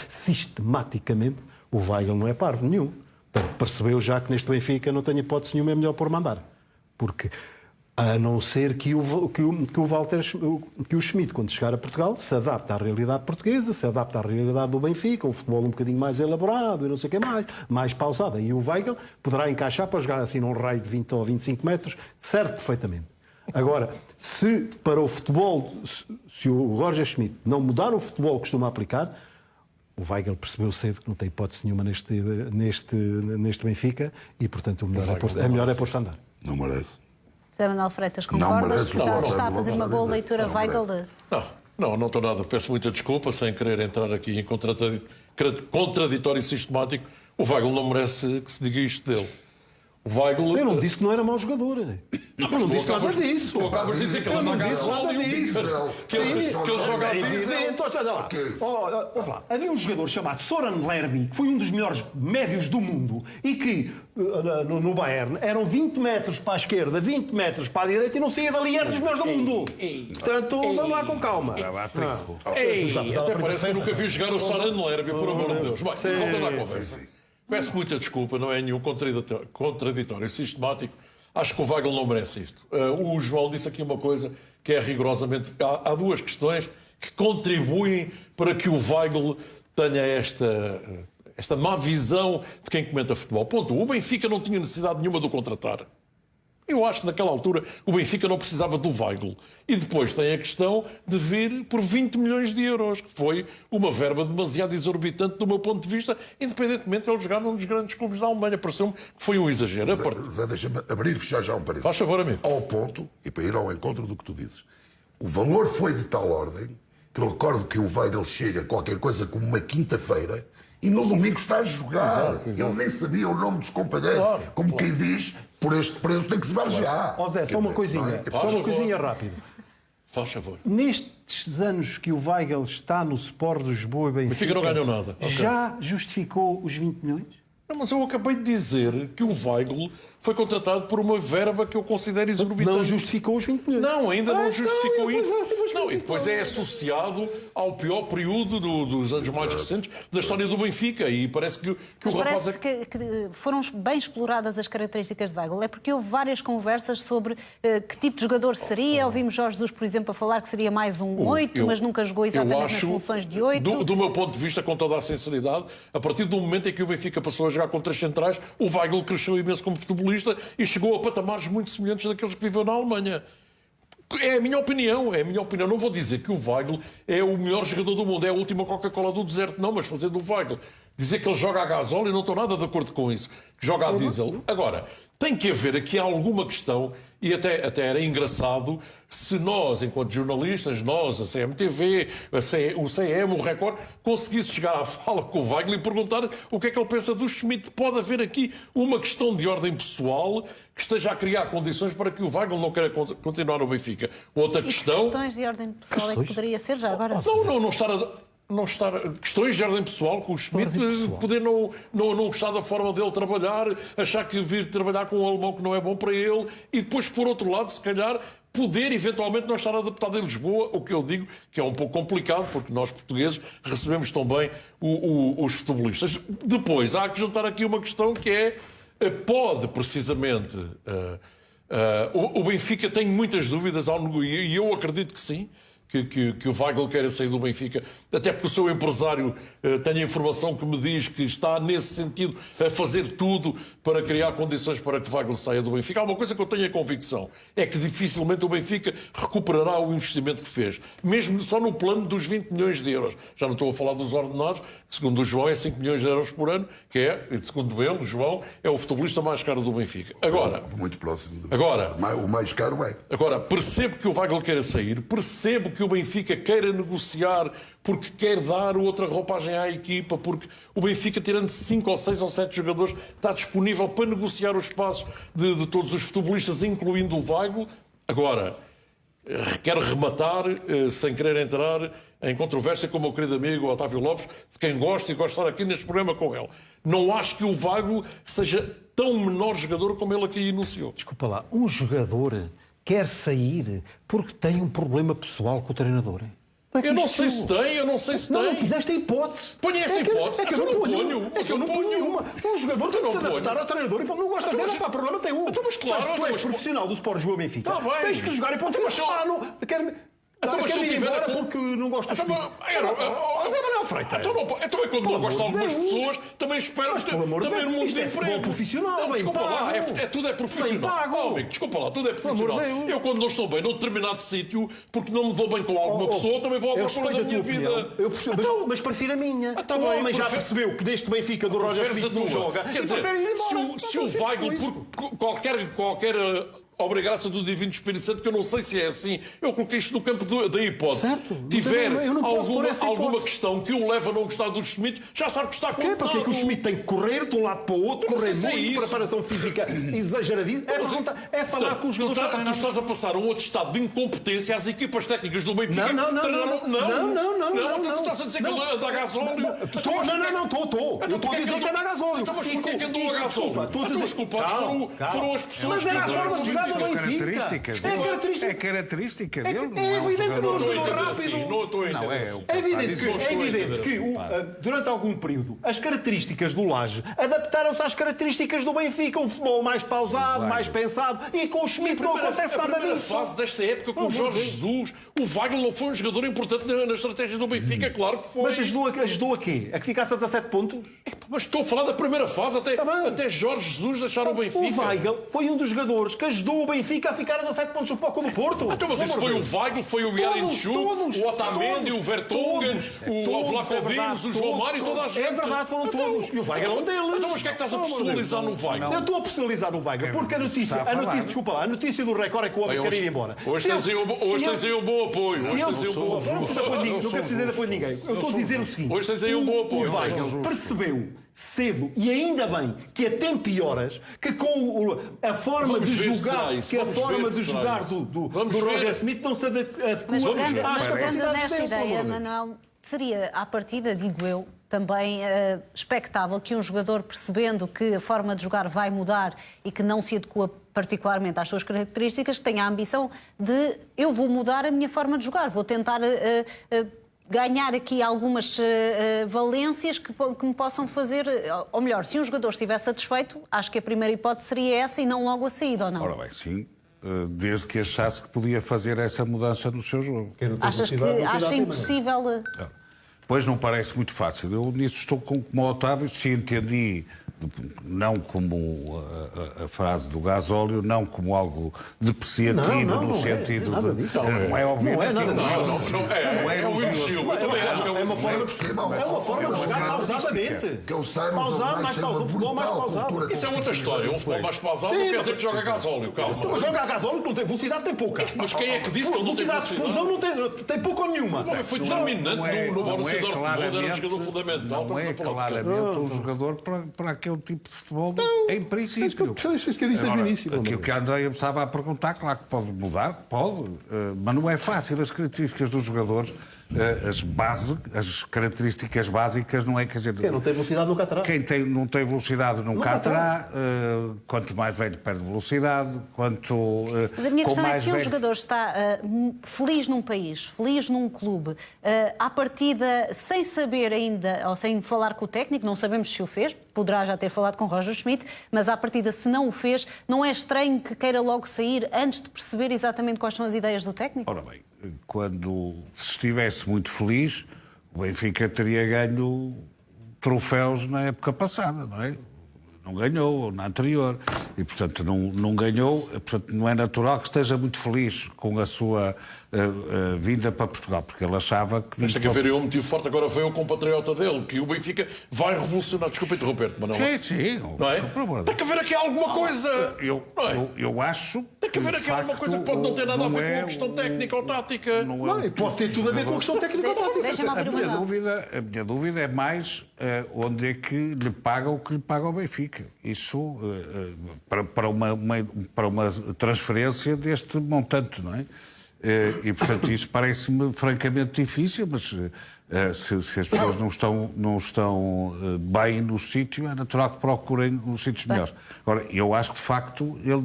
sistematicamente, o Weigl não é parvo nenhum. Portanto, percebeu já que neste Benfica não tem hipótese nenhuma, é melhor por mandar. Porque, a não ser que o Schmidt, quando chegar a Portugal, se adapte à realidade portuguesa, se adapte à realidade do Benfica, um futebol um bocadinho mais elaborado e não sei o que mais pausado. E o Weigl poderá encaixar para jogar assim num raio de 20 ou 25 metros, serve perfeitamente. Agora, se para o futebol, se o Roger Schmidt não mudar o futebol que costuma aplicar, o Weigl percebeu cedo que não tem hipótese nenhuma neste Benfica e, portanto, o melhor é pôr-se a andar. Não merece. José Manuel Freitas, concordas? Está a fazer uma boa leitura Weigl? Não estou nada. Peço muita desculpa, sem querer entrar aqui em contraditório sistemático. O Weigl não merece que se diga isto dele. O Weigl... Eu não disse que não era mau jogador. Eu não disse nada disso. Tu acabas de dizer que ele Eu não anda disse nada disso. que ele joga a É diesel. evidente. Olha lá. Ouve lá. Havia um jogador chamado Soran Lerby, que foi um dos melhores médios do mundo e que, no Bayern, eram 20 metros para a esquerda, 20 metros para a direita e não saía dali, era dos melhores do mundo. Portanto, vamos lá com calma. Até parece que eu nunca vi jogar o Soran Lerby, por amor de Deus. Bem, volta à conversa. Peço muita desculpa, não é nenhum contraditório sistemático. Acho que o Weigl não merece isto. O João disse aqui uma coisa que é rigorosamente... Há duas questões que contribuem para que o Weigl tenha esta má visão de quem comenta futebol. Ponto 1. O Benfica não tinha necessidade nenhuma de o contratar. Eu acho que naquela altura o Benfica não precisava do Weigl. E depois tem a questão de vir por 20 milhões de euros, que foi uma verba demasiado exorbitante do meu ponto de vista, independentemente de ele jogar num dos grandes clubes da Alemanha. Pareceu-me que foi um exagero. Zé, deixa-me abrir e fechar já um parênteses. Faz favor, amigo. Ao ponto, e para ir ao encontro do que tu dizes, o valor foi de tal ordem que eu recordo que o Weigl chega qualquer coisa como uma quinta-feira e no domingo está a jogar. Exato. Ele nem sabia o nome dos companheiros. Como quem diz, por este preço tem que se jogar já. Ó Zé, só uma coisinha. Só uma coisinha rápida. Faz favor. Nestes anos que o Weigl está no Sport de Lisboa e Benfica... Benfica não ganhou nada. Já justificou os 20 milhões? Não, mas eu acabei de dizer que o Weigl foi contratado por uma verba que eu considero exorbitante. Não justificou os 20 milhões? Não, ainda não justificou isso. Não, e depois é isso. associado ao pior período dos anos mais recentes da história do Benfica. E parece que o rapaz... Parece que foram bem exploradas as características de Weigl. É porque houve várias conversas sobre que tipo de jogador seria. Ouvimos Jorge Jesus, por exemplo, a falar que seria mais um 8, mas nunca jogou exatamente nas funções de 8. Do meu ponto de vista, com toda a sinceridade, a partir do momento em que o Benfica passou a jogar com três centrais, o Weigl cresceu imenso como futebolista e chegou a patamares muito semelhantes daqueles que viveu na Alemanha. É a minha opinião, é a minha opinião. Não vou dizer que o Weigl é o melhor jogador do mundo, é a última Coca-Cola do deserto, não, mas fazer do Weigl. Dizer que ele joga a gasóleo, não estou nada de acordo com isso. Que joga a diesel. Agora, tem que haver aqui alguma questão, e até era engraçado, se nós, enquanto jornalistas, nós, a CMTV, o CM, o Record, conseguisse chegar à fala com o Weigl e perguntar o que é que ele pensa do Schmidt. Pode haver aqui uma questão de ordem pessoal que esteja a criar condições para que o Weigl não queira continuar no Benfica. Outra questão... Que questões de ordem pessoal é que poderia ser já agora? Não estar questões de ordem pessoal com o Schmidt, poder não gostar da forma dele trabalhar, achar que vir trabalhar com um alemão que não é bom para ele, e depois, por outro lado, se calhar, poder eventualmente não estar adaptado em Lisboa, o que eu digo que é um pouco complicado, porque nós portugueses recebemos tão bem os futebolistas. Depois, há que juntar aqui uma questão que é, pode precisamente... o Benfica tem muitas dúvidas, e eu acredito que sim, que o Weigl queira sair do Benfica, até porque o seu empresário tem a informação que me diz que está nesse sentido a fazer tudo para criar condições para que o Weigl saia do Benfica. Há uma coisa que eu tenho a convicção, é que dificilmente o Benfica recuperará o investimento que fez, mesmo só no plano dos 20 milhões de euros. Já não estou a falar dos ordenados, que segundo o João é 5 milhões de euros por ano, que é, segundo ele, o João, é o futebolista mais caro do Benfica. Agora, muito próximo. O mais caro é. Agora, percebo que o Weigl queira sair, percebo que o Benfica queira negociar porque quer dar outra roupagem à equipa, porque o Benfica, tirando 5 ou 6 ou 7 jogadores, está disponível para negociar os espaços de todos os futebolistas, incluindo o Weigl. Agora, quero rematar, sem querer entrar em controvérsia com o meu querido amigo Otávio Lopes, de quem gosto e gosto de estar aqui neste programa com ele. Não acho que o Weigl seja tão menor jogador como ele aqui enunciou. Desculpa lá, um jogador quer sair porque tem um problema pessoal com o treinador. Eu não sei se tem, eu não sei se tem. Não puseste a hipótese. Ponha essa hipótese. É que eu não ponho. É que eu não ponho uma. Um jogador tem que se adaptar ao treinador e não gosta dele. O problema tem um. Mas claro, tu és profissional do Sport Lisboa Benfica. Tá bem. Tens que jogar e ponto final. Não, quer ir embora porque não gosta do Schmidt. Mas é Manuel Freitas. Então é quando não gosto de algumas pessoas, também espero que também no mundo de emprego. Profissional, desculpa lá, tudo é profissional. Desculpa lá, tudo é profissional. Eu quando não estou bem num determinado sítio, porque não me dou bem com alguma pessoa, também vou à procura da minha vida. Mas prefiro a minha. O homem já percebeu que neste Benfica do Roger Schmidt não joga. Quer dizer, se o Weigl, por qualquer obrigar-se do Divino Espírito Santo, que eu não sei se é assim. Eu coloquei isto no campo da hipótese. Certo. Tiver Eu não posso pôr essa alguma hipótese. questão que o leva a não gostar do Schmidt, já sabe que está Porquê? condenado. Porque o Schmidt tem que correr de um lado para o outro, Não correr sei se é muito, isso. preparação física exageradinha. É falar com os jogadores já Tu treinados. estás a passar um outro estado de incompetência às equipas técnicas do Benfica. Não. Tu estás a dizer que ele anda a gasóleo. Não, estou. Eu estou a dizer que anda a gasóleo. Então, mas porquê que andou a gasóleo? Então os culpados foram as pessoas Mas era a que forma de jogar do É Benfica. característica dele. É evidente que não é um jogador rápido. Não estou a entender. Não é. assim. É evidente que durante algum período as características do Laje adaptaram-se às características do Benfica, um futebol mais pausado, mais pensado, e com o Schmidt não acontece A nada primeira disso. fase desta época com o Jorge Jesus, o Weigl não foi um jogador importante na estratégia do Benfica, claro que foi. Mas ajudou a quê? A que ficasse a 17 pontos? Mas estou a falar da primeira fase, até Jorge Jesus deixar o Benfica. O Weigl foi um dos jogadores que ajudou o Benfica a ficar a 17 pontos no foco do Porto. Então, mas isso foi o Weigl, foi o Yarinchuk, o Otamendi, o Vertonghen, o Vlaco Dimos, o João Mário e toda a gente. É verdade, foram todos. E o Weigl é um deles. Então, mas o que é que estás a personalizar no Weigl? Eu estou a personalizar no Weigl, porque a notícia do Record é que o homem se quer ir embora. Hoje tens aí um bom apoio. Não quero dizer depois de ninguém. Eu estou a dizer o seguinte. Hoje tens aí um bom apoio. O Weigl percebeu cedo, e ainda bem, que a tempo e horas, que com a forma de jogar do Roger Schmidt não se adequa Mas às pegando capacidades nesta dele, ideia, por favor. Manuel, seria à partida, digo eu, também expectável que um jogador, percebendo que a forma de jogar vai mudar e que não se adequa particularmente às suas características, tenha a ambição de eu vou mudar a minha forma de jogar, vou tentar ganhar aqui algumas valências que me possam fazer, ou melhor, se um jogador estiver satisfeito, acho que a primeira hipótese seria essa e não logo a saída, ou não? Ora bem, sim. Desde que achasse que podia fazer essa mudança no seu jogo. Acha impossível? Pois não parece muito fácil. Eu nisso estou como o Otávio, se entendi, não como a frase do gasóleo, não como algo depreciativo no sentido de... Não é obviamente. Não é um elogio. Eu também acho que É uma forma de jogar pausadamente. Que eu saiba, Pausado, mais pausado, futebol mais pausado. Isso é outra história. Um futebol mais pausado não quer dizer que joga gasóleo. Calma. Mas joga a gasóleo, não tem velocidade, tem pouca. Mas quem é que disse que ele não tem velocidade? De velocidade? explosão tem pouca ou nenhuma. Foi determinante no Borussia Dortmund, era um jogador fundamental. Não é claramente um jogador para aquele tipo de futebol, em princípio. Isso que eu disse desde o início. Aquilo que a Andréia me estava a perguntar, claro que pode mudar, pode, mas não é fácil. As características dos jogadores, as características básicas, não é, quer dizer... Quem não tem velocidade nunca terá. Quem não tem velocidade nunca terá. Quanto mais velho perde velocidade, quanto Mas a minha com questão é mais se um velho... jogador está feliz num país, feliz num clube, à partida, sem saber ainda, ou sem falar com o técnico, não sabemos se o fez, poderá já ter falado com Roger Schmidt, mas à partida, se não o fez, não é estranho que queira logo sair antes de perceber exatamente quais são as ideias do técnico? Ora bem, quando se estivesse muito feliz, o Benfica teria ganho troféus na época passada, não é? Não ganhou, na anterior. E, portanto, não ganhou. Portanto, não é natural que esteja muito feliz com a sua vinda para Portugal, porque ele achava que... Mas tem que haver um motivo forte agora, foi o compatriota dele, que o Benfica vai revolucionar. Desculpa interromper-te, Manuel. Sim. Não é? Tem que haver aqui alguma coisa. Eu acho... Tem que haver aqui alguma coisa que pode não ter nada a ver com a questão técnica ou tática. Não, pode ter tudo a ver com a questão técnica ou tática. A minha dúvida é mais onde é que lhe paga o que lhe paga ao Benfica. Isso para uma transferência deste montante, não é? E, portanto, isso parece-me francamente difícil, mas se as pessoas não estão bem no sítio, é natural que procurem nos sítios melhores. Agora, eu acho que, de facto, ele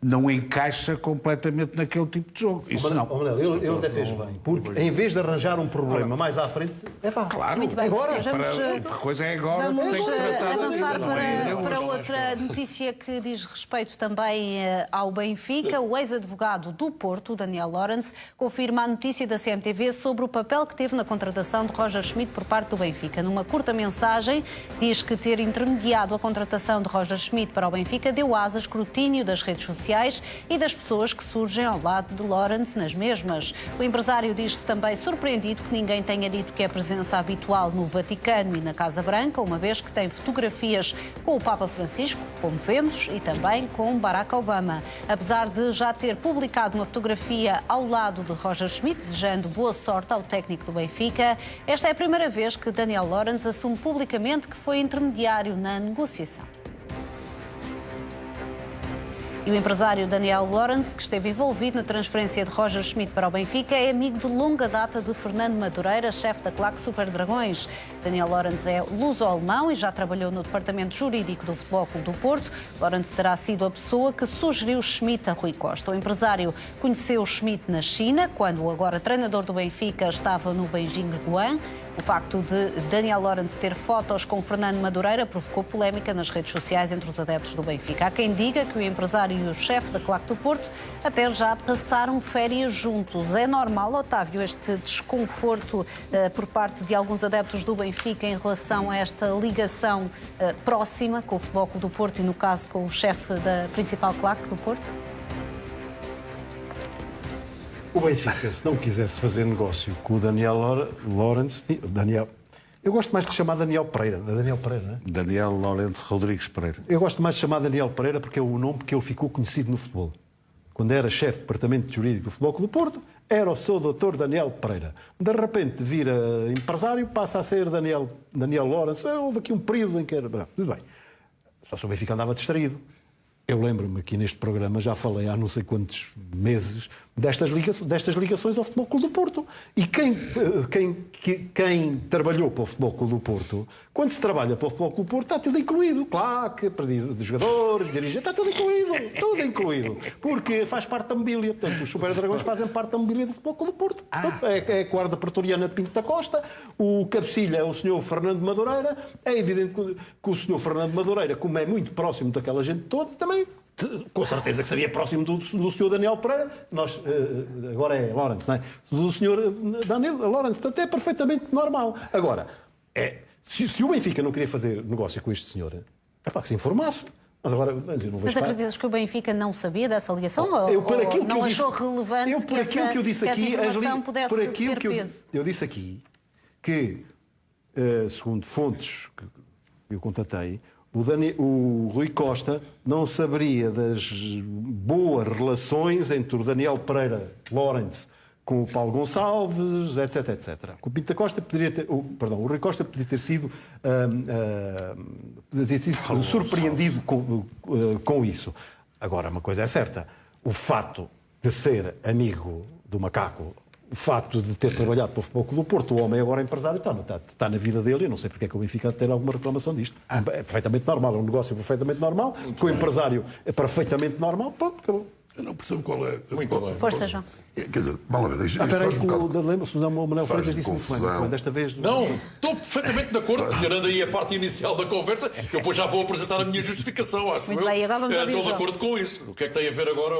não encaixa completamente naquele tipo de jogo. Isso não. Ele até fez bem, porque em vez de arranjar um problema mais à frente, claro, Muito bem, agora. a coisa é agora, Vamos tem que tratar avançar da para outra notícia que diz respeito também ao Benfica. O ex-advogado do Porto, Daniel Lawrence, confirma a notícia da CMTV sobre o papel que teve na contratação contratação de Roger Schmidt por parte do Benfica. Numa curta mensagem, diz que ter intermediado a contratação de Roger Schmidt para o Benfica deu asa ao escrutínio das redes sociais e das pessoas que surgem ao lado de Lawrence nas mesmas. O empresário diz-se também surpreendido que ninguém tenha dito que é presença habitual no Vaticano e na Casa Branca, uma vez que tem fotografias com o Papa Francisco, como vemos, e também com Barack Obama. Apesar de já ter publicado uma fotografia ao lado de Roger Schmidt, desejando boa sorte ao técnico do Benfica, esta é a primeira vez que Daniel Lawrence assume publicamente que foi intermediário na negociação. E o empresário Daniel Lawrence, que esteve envolvido na transferência de Roger Schmidt para o Benfica, é amigo de longa data de Fernando Madureira, chefe da claque Super Dragões. Daniel Lawrence é luso-alemão e já trabalhou no departamento jurídico do Futebol Clube do Porto. Lawrence terá sido a pessoa que sugeriu Schmidt a Rui Costa. O empresário conheceu Schmidt na China, quando o agora treinador do Benfica estava no Beijing Guan. O facto de Daniel Lawrence ter fotos com Fernando Madureira provocou polémica nas redes sociais entre os adeptos do Benfica. Há quem diga que o empresário e o chefe da claque do Porto até já passaram férias juntos. É normal, Otávio, este desconforto por parte de alguns adeptos do Benfica em relação a esta ligação próxima com o Futebol Clube do Porto e, no caso, com o chefe da principal claque do Porto? O Benfica, se não quisesse fazer negócio com o Daniel Lawrence... Eu gosto mais de chamar Daniel Pereira. Daniel Pereira, não é? Daniel Lawrence Rodrigues Pereira. Eu gosto mais de chamar Daniel Pereira porque é o nome que ele ficou conhecido no futebol. Quando era chefe do departamento jurídico do Futebol Clube do Porto, era o seu doutor Daniel Pereira. De repente vira empresário, passa a ser Daniel Lawrence. Houve aqui um período em que era... Tudo bem. Só se o Benfica andava distraído. Eu lembro-me aqui neste programa, já falei há não sei quantos meses, destas ligações ao Futebol Clube do Porto. E quem trabalhou para o Futebol Clube do Porto, quando se trabalha para o Futebol Clube do Porto, está tudo incluído. Claque, de jogadores, dirigentes, está tudo incluído. Porque faz parte da mobília. Portanto, os Super Dragões fazem parte da mobília do Futebol Clube do Porto. É a guarda pretoriana de Pinto da Costa, o cabecilha é o senhor Fernando Madureira. É evidente que o senhor Fernando Madureira, como é muito próximo daquela gente toda, também com certeza que seria próximo do senhor Daniel Pereira, agora é Lawrence, não é? Do senhor Daniel Lawrence, portanto é perfeitamente normal. Agora, se o Benfica não queria fazer negócio com este senhor, é para que se informasse. Mas agora, eu não vejo. Mas acreditas que o Benfica não sabia dessa ligação? Ou não achou relevante que essa informação pudesse ter peso? Eu disse aqui que, segundo fontes que eu contatei, o Rui Costa não saberia das boas relações entre o Daniel Pereira Lawrence com o Paulo Gonçalves, etc. O Pinto da Costa poderia ter... o Rui Costa poderia ter sido surpreendido com isso. Agora, uma coisa é certa. O fato de ser amigo do macaco, o facto de ter trabalhado para o Futebol Clube do Porto, o homem agora é empresário, está na vida dele. Eu não sei porque é que o Benfica tem alguma reclamação disto. É perfeitamente normal, é um negócio perfeitamente normal, com o empresário é perfeitamente normal. Pronto, acabou. Eu não percebo qual é... Força, João. Quer dizer, vamos ver, espera aí, lembra-se do Manuel Freitas disse-me fulano, desta vez... Não, estou perfeitamente de acordo, tirando aí a parte inicial da conversa, eu depois já vou apresentar a minha justificação, acho. Muito bem, agora vamos ouvir Estou de acordo com isso. O que é que tem a ver agora...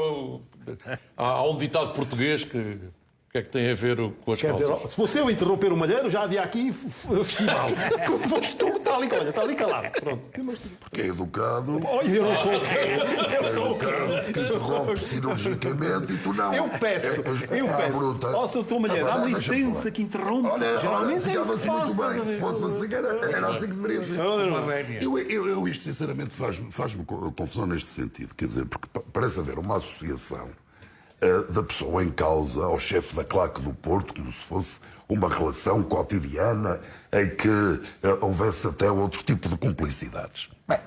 Há um ditado português que... O que é que tem a ver com as calças? Se fosse eu interromper o Malheiro, já havia aqui festival. Como foste tu, está ali calado. Pronto. Porque é educado. Eu não sou o quê? Eu sou o quê? Que interrompe cirurgicamente e tu não. Eu peço. Ó, Sr. Dr. Malheiro, dá-me licença que interrompe. Olha, ficava-se muito bem. Se fosse assim, era assim que deveria ser. Eu isto, sinceramente, faz-me confusão neste sentido. Quer dizer, porque parece haver uma associação da pessoa em causa ao chefe da claque do Porto, como se fosse uma relação cotidiana em que houvesse até outro tipo de cumplicidades. Bem,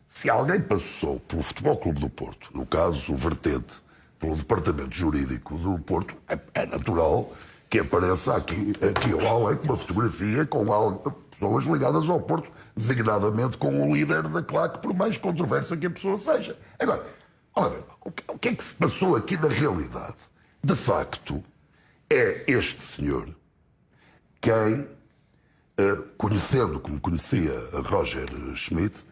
se alguém passou pelo Futebol Clube do Porto, no caso o vertente, pelo departamento jurídico do Porto, é natural que apareça aqui ao além uma fotografia com pessoas ligadas ao Porto, designadamente com o líder da claque, por mais controversa que a pessoa seja. Agora, olha ver, o que é que se passou aqui na realidade? De facto, é este senhor quem, conhecendo como conhecia a Roger Schmidt,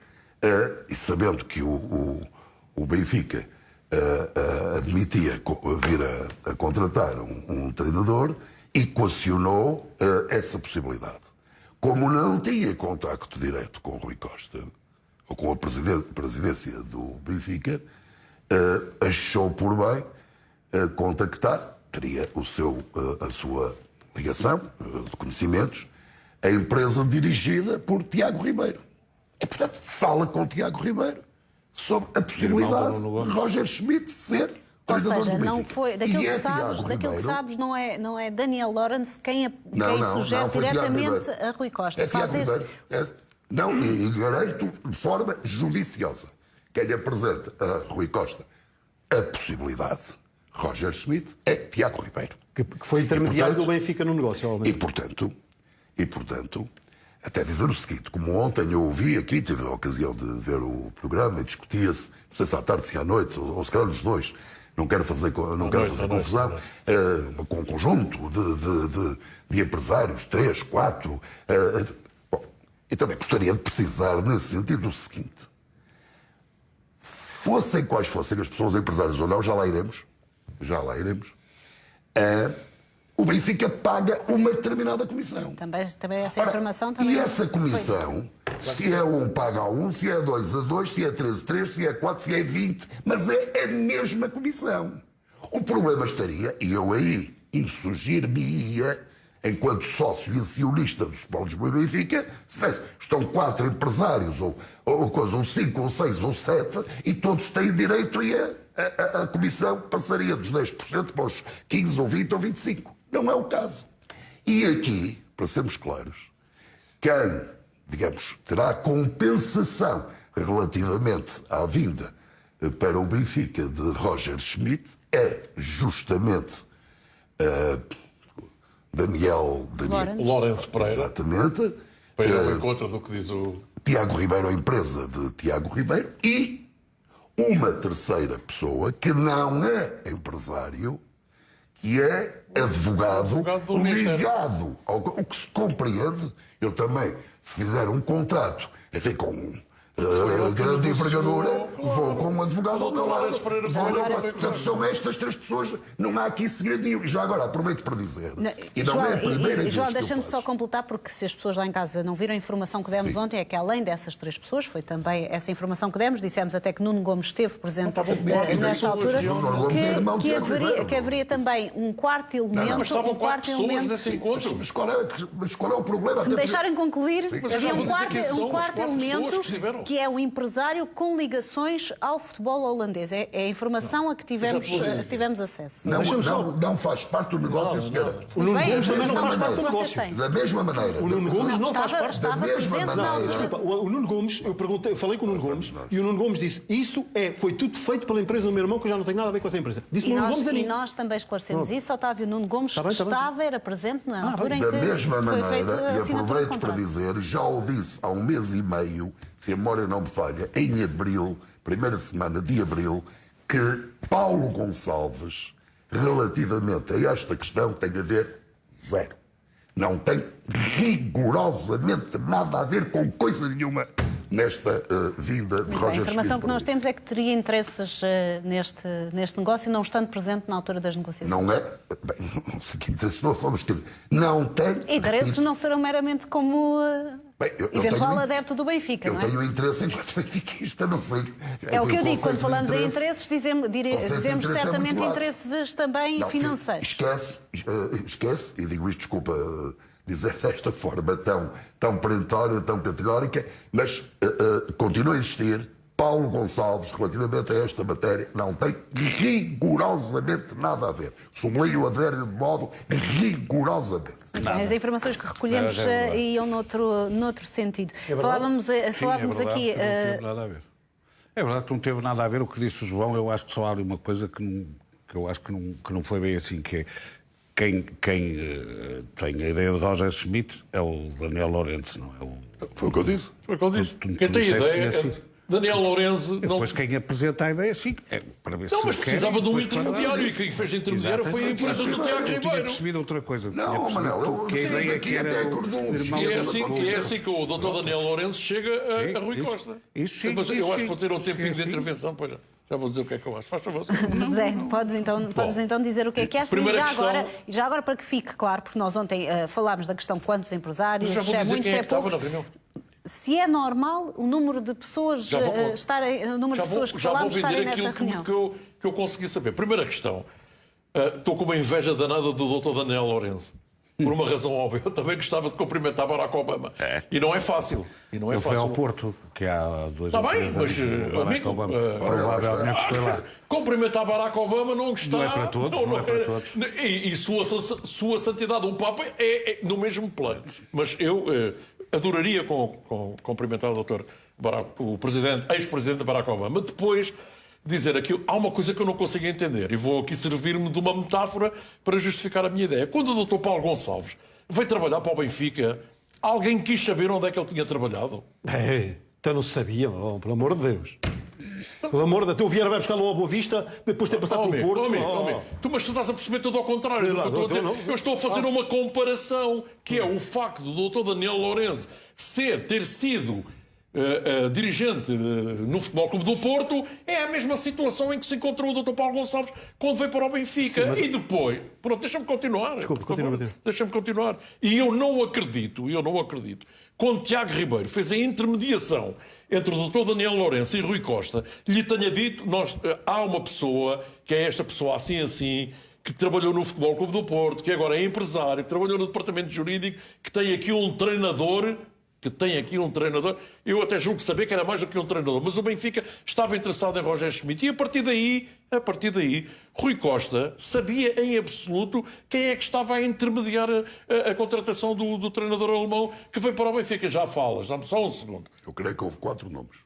e sabendo que o Benfica admitia vir a contratar um treinador, equacionou essa possibilidade. Como não tinha contacto direto com o Rui Costa, ou com a presidência do Benfica, achou por bem contactar, teria a sua ligação de conhecimentos, a empresa dirigida por Tiago Ribeiro. E, portanto, fala com o Tiago Ribeiro sobre a possibilidade de Roger Schmidt ser Ou treinador seja, do não Benfica. foi, daquilo que sabes, não é Daniel Lawrence quem sugere diretamente a Rui Costa. É Tiago Ribeiro. E garanto de forma judiciosa. Quem apresenta a Rui Costa a possibilidade, Roger Schmidt, é Tiago Ribeiro. Que foi intermediário do Benfica no negócio, obviamente. E portanto, até dizer o seguinte, como ontem eu ouvi aqui, tive a ocasião de ver o programa e discutia-se, não sei se à tarde, se à noite, ou se calhar nos dois, não quero fazer confusão, com um conjunto de empresários, 3, 4. Bom, e também gostaria de precisar, nesse sentido, o seguinte: fossem quais fossem as pessoas empresárias ou não, já lá iremos, o Benfica paga uma determinada comissão. Também essa informação também. E essa comissão, se é 1 paga a 1, se é 2 a 2, se é 3 a 3, se é 4, se é 20, mas é a mesma comissão. O problema estaria, e eu aí insurgir-me-ia, enquanto sócio e acionista do Sport Lisboa e Benfica, se estão 4 empresários, ou 5, ou 6, ou 7, e todos têm direito a comissão passaria dos 10% para os 15, ou 20, ou 25. Não é o caso. E aqui, para sermos claros, quem, digamos, terá compensação relativamente à vinda para o Benfica de Roger Schmidt é justamente Daniel Lawrence Pereira. Exatamente. Para ir em conta do que diz o Tiago Ribeiro, a empresa de Tiago Ribeiro, e uma terceira pessoa que não é empresário, que é advogado ligado ao o que se compreende. Eu também, se fizer um contrato, enfim, com grande envergadura, vou com um advogado ao meu lado. Portanto, são estas 3 pessoas, não há aqui segredo nenhum. Já agora, aproveito para dizer, e não é a primeira vez João, que eu deixa-me faço. só completar, porque se as pessoas lá em casa não viram a informação que demos ontem, é que além dessas 3 pessoas, foi também essa informação que demos, dissemos até que Nuno Gomes esteve presente nessa altura, que haveria também um quarto elemento. Mas estavam 4 pessoas nesse encontro. Mas qual é o problema? Se me deixarem concluir, Mas eu já havia vou dizer quem são um as quarto 4 pessoas elemento que estiveram. que é o empresário com ligações ao futebol holandês. É a informação a que tivemos acesso. Não faz parte do negócio, senhora. O Nuno Gomes também não faz parte do Vocês negócio. têm. Da mesma maneira. O Nuno Gomes não faz parte da mesma presente na maneira. altura. Desculpa, o Nuno Gomes, eu falei com o Nuno Gomes e o Nuno Gomes disse: isso foi tudo feito pela empresa do meu irmão, que eu já não tenho nada a ver com essa empresa. Disse o Nuno Gomes a mim. E nós também esclarecemos isso. Otávio Nuno Gomes era presente na altura em que Da mesma foi feita maneira, a e assinatura do aproveito para contrato. dizer, já o disse há 1 mês e meio, se a memória não me falha, em abril, primeira semana de abril, que Paulo Gonçalves, relativamente a esta questão, tem a ver zero. Não tem rigorosamente nada a ver com coisa nenhuma nesta vinda de Roger Schmidt. A informação que nós temos é que teria interesses neste negócio, não estando presente na altura das negociações. Não é? Bem, não sei que interesses não fomos, quer dizer, não tem... Interesses não serão meramente como Bem, eu eventual tenho, adepto do Benfica, eu não é? tenho interesse enquanto benfiquista, não sei. É o que eu digo, quando conceito de falamos em interesse- interesses, dizemos interesse é certamente muito largo. interesses também Não, financeiros. Esquece, e digo isto, desculpa dizer desta forma tão perentória, tão categórica, mas continua a existir. Paulo Gonçalves, relativamente a esta matéria, não tem rigorosamente nada a ver. Sublinho o advérbio de modo rigorosamente. As informações que recolhemos iam noutro sentido. Falávamos aqui. Não teve nada a ver. É verdade que não teve nada a ver o que disse o João. Eu acho que só há ali uma coisa que eu acho que não foi bem assim, que é quem tem a ideia de Roger Schmidt é o Daniel Lawrence, não é o... Foi o que eu disse. Foi o que eu disse. Tu Quem tem disseste ideia assim. é Daniel Lourenço. Não, Depois quem apresenta a ideia, sim, é para ver não se mas querem, precisava de um depois para intermediário dar e quem fez de intermediário Exato. foi a empresa do Tiago Eu tinha Ribeiro. percebido outra coisa. Não, Tinha percebido Manel, que a vocês ideia aqui que até era acordam-nos. irmão E é Sim, assim que o Dr. Daniel Lourenço chega a Rui isso, Costa. isso sim, Mas isso eu acho sim. que vou ter um tempinho Sim, de sim. intervenção. Pois. Já vou dizer o que é que eu acho. Faz favor. Zé, podes então dizer o que é que achas. Primeira E já agora, para que fique claro, porque nós ontem falámos da questão de quantos empresários, Já vou se é dizer muito, quem se é é que estava pouco. na reunião. Se é normal o número de pessoas estarem, o número de pessoas que falámos estarem nessa reunião. Que eu consegui saber. Primeira questão. Estou com uma inveja danada do Dr. Daniel Lourenço. Por uma razão óbvia. Eu também gostava de cumprimentar Barack Obama. E não é fácil. Ele foi ao Porto, que há 2 Está ou 3 bem, anos. mas, amigo, Provavelmente foi lá. Cumprimentar Barack Obama não está... Não é para todos, não é para todos. E sua santidade, o Papa, é no mesmo plano. Mas eu adoraria cumprimentar o doutor Barack, o ex-presidente Barack Obama. Depois dizer aquilo, há uma coisa que eu não consigo entender, e vou aqui servir-me de uma metáfora para justificar a minha ideia. Quando o doutor Paulo Gonçalves veio trabalhar para o Benfica, alguém quis saber onde é que ele tinha trabalhado? Então não se sabia, pelo amor de Deus. Pelo amor de Deus. Tu Vieira vai buscar-lo ao Boa Vista, depois de ter passado pelo Porto. Mas tu estás a perceber tudo ao contrário do que eu estou a dizer. Eu estou a fazer uma comparação, que é o facto do Dr. Daniel Lourenço ter sido dirigente no Futebol Clube do Porto, é a mesma situação em que se encontrou o Dr. Paulo Gonçalves quando veio para o Benfica. E depois... Pronto, deixa-me continuar. Desculpa, continua. Deixa-me continuar. E eu não acredito, quando Tiago Ribeiro fez a intermediação entre o Dr. Daniel Lourenço e Rui Costa, lhe tenha dito, há uma pessoa, que é esta pessoa assim, que trabalhou no Futebol Clube do Porto, que agora é empresário, que trabalhou no departamento jurídico, que tem aqui um treinador... eu até julgo saber que era mais do que um treinador, mas o Benfica estava interessado em Roger Schmidt e a partir daí, Rui Costa sabia em absoluto quem é que estava a intermediar a contratação do treinador alemão que veio para o Benfica. Já falas, dá-me só um segundo. Eu creio que houve 4 nomes.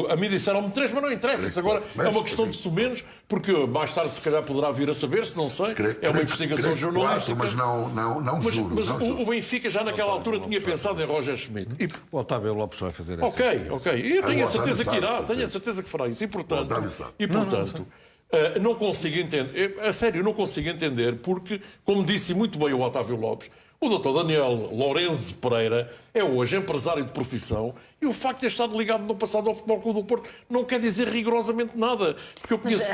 A mim disseram-me 3, mas não interessa. Isso agora é uma questão de sumenos, porque mais tarde se calhar poderá vir a saber-se, não sei. É uma investigação jornalística. Mas não juro. Mas o Benfica já naquela altura tinha pensado em Roger Schmidt. O Otávio Lopes vai fazer isso. Ok. E eu tenho a certeza que irá. Tenho a certeza que fará isso. E portanto, não consigo entender. A sério, não consigo entender, porque, como disse muito bem o Otávio Lopes, o Dr. Daniel Lourenço Pereira é hoje empresário de profissão e o facto de ter estado ligado no passado ao Futebol Clube do Porto não quer dizer rigorosamente nada. Porque eu conheço...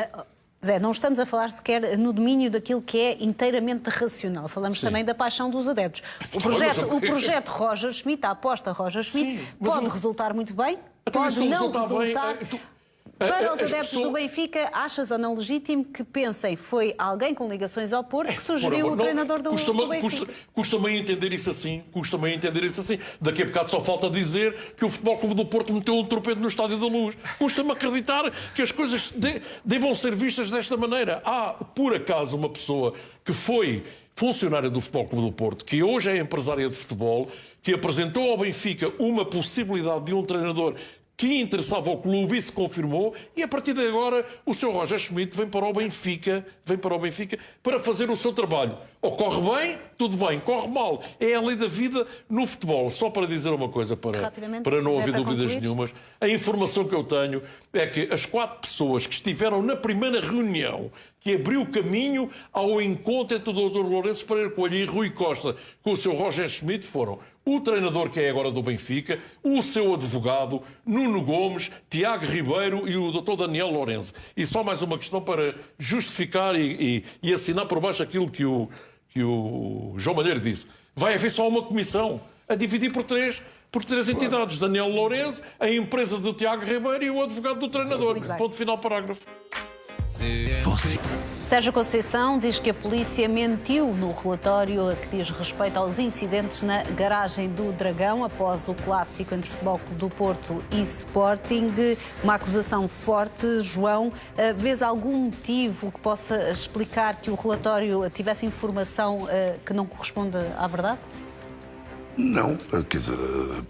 Zé, não estamos a falar sequer no domínio daquilo que é inteiramente racional. Falamos também da paixão dos adeptos. O projeto Roger Schmidt, a aposta Roger Schmidt, pode resultar muito bem, pode não resultar... Para os adeptos do Benfica, achas ou não legítimo que pensem foi alguém com ligações ao Porto que sugeriu o treinador do Benfica? Custa-me a entender isso assim. Daqui a bocado só falta dizer que o Futebol Clube do Porto meteu um torpedo no Estádio da Luz. Custa-me acreditar que as coisas devam ser vistas desta maneira. Há, por acaso, uma pessoa que foi funcionária do Futebol Clube do Porto, que hoje é empresária de futebol, que apresentou ao Benfica uma possibilidade de um treinador que interessava ao clube e se confirmou, e a partir de agora o Sr. Roger Schmidt vem para o Benfica para fazer o seu trabalho. Ou corre bem, tudo bem, corre mal. É a lei da vida no futebol. Só para dizer uma coisa, para não haver dúvidas nenhumas, a informação que eu tenho é que as 4 pessoas que estiveram na primeira reunião que abriu o caminho ao encontro entre o Dr. Lourenço Pereira Coelho e Rui Costa com o Sr. Roger Schmidt foram o treinador que é agora do Benfica, o seu advogado, Nuno Gomes, Tiago Ribeiro e o Dr. Daniel Lourenço. E só mais uma questão para justificar e assinar por baixo aquilo que o João Malheiro disse. Vai haver só uma comissão, a dividir por três entidades. Daniel Lourenço, a empresa do Tiago Ribeiro e o advogado do treinador. Ponto final, parágrafo. Sérgio Conceição diz que a polícia mentiu no relatório que diz respeito aos incidentes na garagem do Dragão após o clássico entre Futebol Clube do Porto e Sporting. Uma acusação forte. João, vês algum motivo que possa explicar que o relatório tivesse informação que não corresponde à verdade? Não, quer dizer,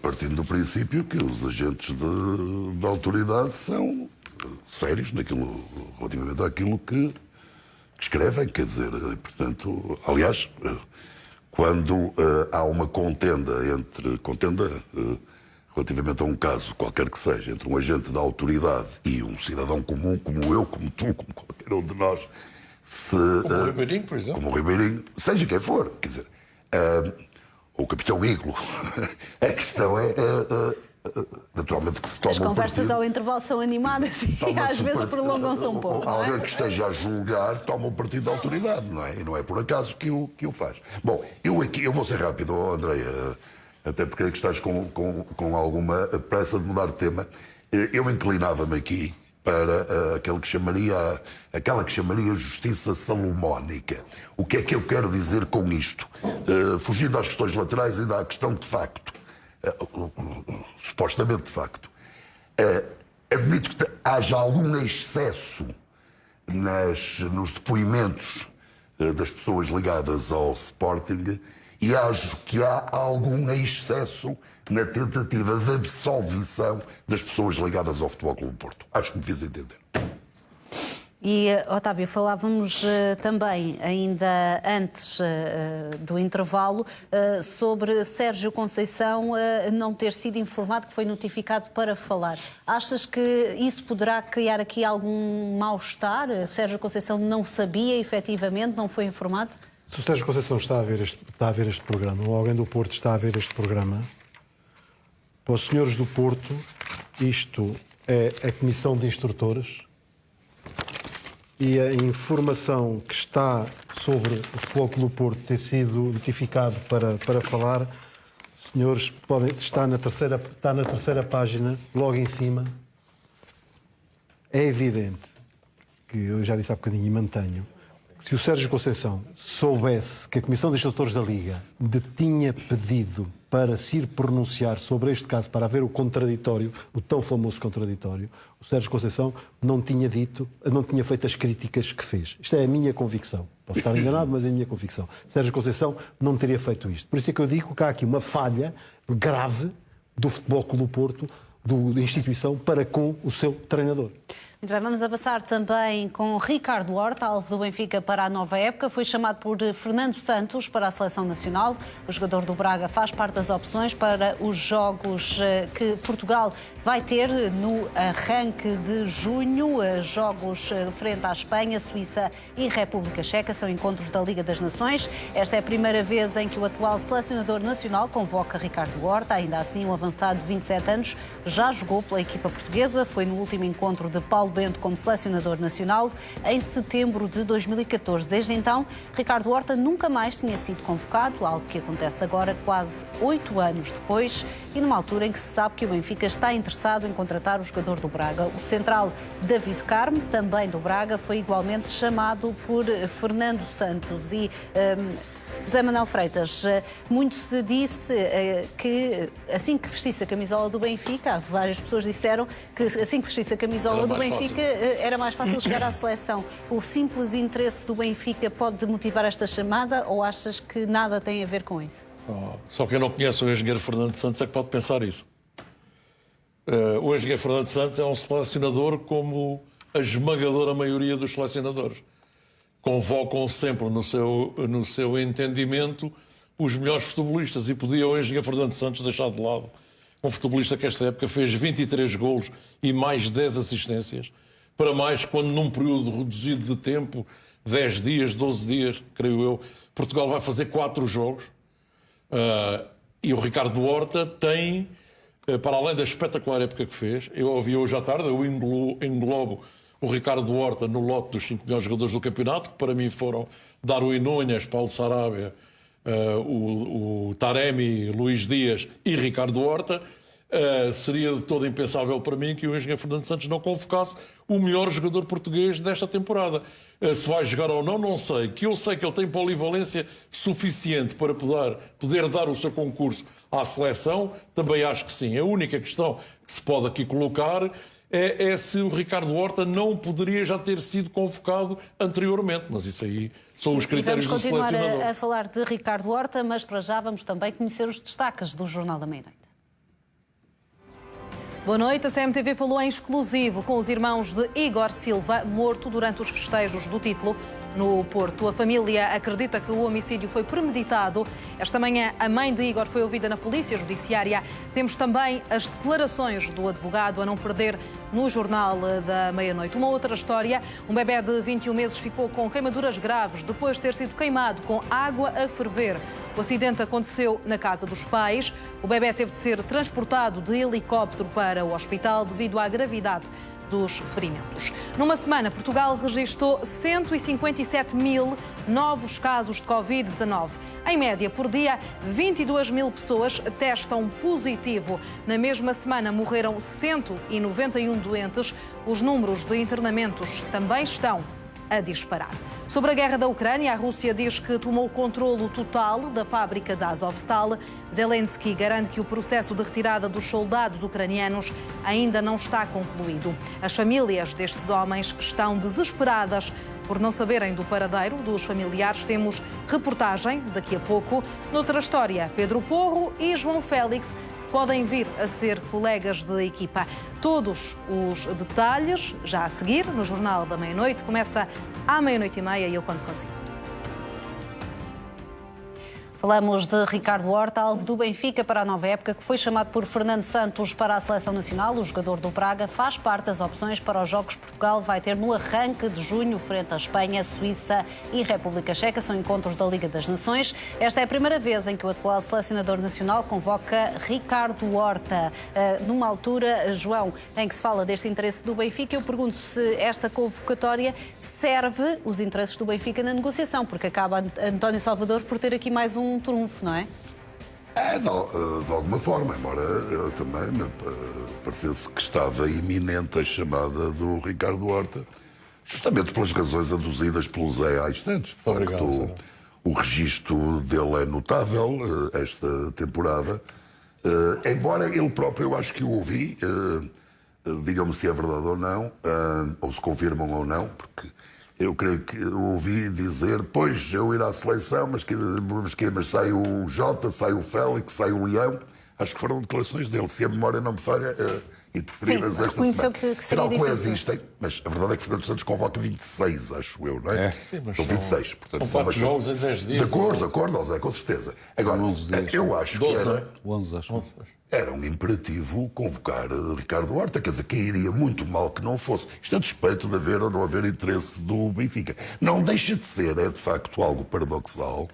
partindo do princípio que os agentes da autoridade são sérios relativamente àquilo que escrevem, quer dizer, portanto, aliás, quando há uma contenda relativamente a um caso, qualquer que seja, entre um agente da autoridade e um cidadão comum, como eu, como tu, como qualquer um de nós, como o Ribeirinho, por exemplo. Como o Ribeirinho, seja quem for, quer dizer, ou o Capitão Iglo, a questão é naturalmente que se toma As um conversas partido. ao intervalo são animadas e às vezes prolongam-se um pouco. Não Alguém é? que esteja a julgar toma um partido de autoridade, não é? E não é por acaso que o faz. Bom, eu vou ser rápido, Andréia, até porque é que estás com alguma pressa de mudar de tema. Eu inclinava-me aqui para aquela que chamaria justiça salomónica. O que é que eu quero dizer com isto? Fugindo às questões laterais, ainda à questão de facto. Supostamente de facto. Admito que haja algum excesso nos depoimentos das pessoas ligadas ao Sporting e acho que há algum excesso na tentativa de absolvição das pessoas ligadas ao Futebol Clube do Porto. Acho que me fiz entender. E, Otávio, falávamos também, ainda antes do intervalo, sobre Sérgio Conceição não ter sido informado, que foi notificado para falar. Achas que isso poderá criar aqui algum mal-estar? Sérgio Conceição não sabia, efetivamente, não foi informado? Se o Sérgio Conceição está a ver este programa, ou alguém do Porto está a ver este programa, para os senhores do Porto, isto é a Comissão de Instrutores e a informação que está sobre o Futebol Clube do Porto ter sido notificado para falar, senhores, está na terceira página, logo em cima. É evidente que, eu já disse há bocadinho e mantenho, se o Sérgio Conceição soubesse que a Comissão de Instrutores da Liga lhe tinha pedido para se ir pronunciar sobre este caso, para haver o contraditório, o tão famoso contraditório, o Sérgio Conceição não tinha feito as críticas que fez. Isto é a minha convicção. Posso estar enganado, mas é a minha convicção. Sérgio Conceição não teria feito isto. Por isso é que eu digo que há aqui uma falha grave do Futebol Clube do Porto, da instituição, para com o seu treinador. Muito bem, vamos avançar também com Ricardo Horta, alvo do Benfica para a nova época. Foi chamado por Fernando Santos para a Seleção Nacional. O jogador do Braga faz parte das opções para os jogos que Portugal vai ter no arranque de junho. Jogos frente à Espanha, Suíça e República Checa. São encontros da Liga das Nações. Esta é a primeira vez em que o atual selecionador nacional convoca Ricardo Horta. Ainda assim, o avançado de 27 anos já jogou pela equipa portuguesa. Foi no último encontro de Paulo Bento como selecionador nacional em setembro de 2014. Desde então, Ricardo Horta nunca mais tinha sido convocado, algo que acontece agora quase 8 anos depois e numa altura em que se sabe que o Benfica está interessado em contratar o jogador do Braga. O central David Carmo, também do Braga, foi igualmente chamado por Fernando Santos e José Manuel Freitas, muito se disse que assim que vestisse a camisola do Benfica, várias pessoas disseram que assim que vestisse a camisola do Benfica era mais fácil chegar à seleção. O simples interesse do Benfica pode motivar esta chamada ou achas que nada tem a ver com isso? Só quem não conhece o engenheiro Fernando Santos é que pode pensar isso. O engenheiro Fernando Santos é um selecionador como a esmagadora maioria dos selecionadores. Convocam sempre no seu entendimento os melhores futebolistas e podia o engenheiro Fernando Santos deixar de lado um futebolista que esta época fez 23 golos e mais 10 assistências, para mais quando num período reduzido de tempo, 10 dias, 12 dias, creio eu, Portugal vai fazer 4 jogos e o Ricardo Horta tem, para além da espetacular época que fez, eu ouvi hoje à tarde, eu englobo o Ricardo Horta no lote dos 5 melhores jogadores do campeonato, que para mim foram Darwin Núñez, Paulo Sarabia, o Taremi, Luís Dias e Ricardo Horta. Seria de todo impensável para mim que o engenheiro Fernando Santos não convocasse o melhor jogador português desta temporada. Se vai jogar ou não, não sei. Que eu sei que ele tem polivalência suficiente para poder dar o seu concurso à seleção, também acho que sim. A única questão que se pode aqui colocar é se o Ricardo Horta não poderia já ter sido convocado anteriormente. Mas isso aí são os critérios do selecionador. Vamos continuar a falar de Ricardo Horta, mas para já vamos também conhecer os destaques do Jornal da Meia-Noite. Boa noite. A CMTV falou em exclusivo com os irmãos de Igor Silva, morto durante os festejos do título no Porto. A família acredita que o homicídio foi premeditado. Esta manhã, a mãe de Igor foi ouvida na Polícia Judiciária. Temos também as declarações do advogado a não perder no Jornal da Meia-Noite. Uma outra história, um bebê de 21 meses ficou com queimaduras graves depois de ter sido queimado com água a ferver. O acidente aconteceu na casa dos pais. O bebê teve de ser transportado de helicóptero para o hospital devido à gravidade dos ferimentos. Numa semana, Portugal registrou 157 mil novos casos de Covid-19. Em média, por dia, 22 mil pessoas testam positivo. Na mesma semana, morreram 191 doentes. Os números de internamentos também estão a disparar. Sobre a guerra da Ucrânia, a Rússia diz que tomou o controlo total da fábrica da Azovstal. Zelensky garante que o processo de retirada dos soldados ucranianos ainda não está concluído. As famílias destes homens estão desesperadas por não saberem do paradeiro dos familiares. Temos reportagem daqui a pouco. Noutra história, Pedro Porro e João Félix podem vir a ser colegas de equipa. Todos os detalhes já a seguir no Jornal da Meia-Noite. Começa à 00:30 e eu conto consigo. Falamos de Ricardo Horta, alvo do Benfica para a nova época, que foi chamado por Fernando Santos para a Seleção Nacional. O jogador do Braga faz parte das opções para os Jogos que Portugal vai ter no arranque de junho, frente à Espanha, Suíça e República Checa. São encontros da Liga das Nações. Esta é a primeira vez em que o atual selecionador nacional convoca Ricardo Horta. Numa altura, João, em que se fala deste interesse do Benfica, eu pergunto se esta convocatória serve os interesses do Benfica na negociação, porque acaba António Salvador por ter aqui mais um trunfo, não é? De alguma forma, embora eu também me parecesse que estava iminente a chamada do Ricardo Horta, justamente pelas razões aduzidas pelo Zé há instantes. De facto, o registro dele é notável esta temporada, embora ele próprio, eu acho que o ouvi, digam-me se é verdade ou não, ou se confirmam ou não, porque eu creio que ouvi dizer, pois, eu ir à seleção, mas sai o Jota, sai o Félix, sai o Leão. Acho que foram declarações dele. Se a memória não me falha, e preferidas esta semana. Que seria difícil. Coexistem, mas a verdade é que Fernando Santos convoca 26, acho eu, não é? São 26. Portanto, são 4 jogos em 10 dias. De acordo, Zé, com certeza. Agora, eu acho 12, que era... não é? 11, acho. Era um imperativo convocar Ricardo Horta, quer dizer, cairia muito mal que não fosse. Isto a despeito de haver ou não haver interesse do Benfica. Não deixa de ser, é de facto algo paradoxal,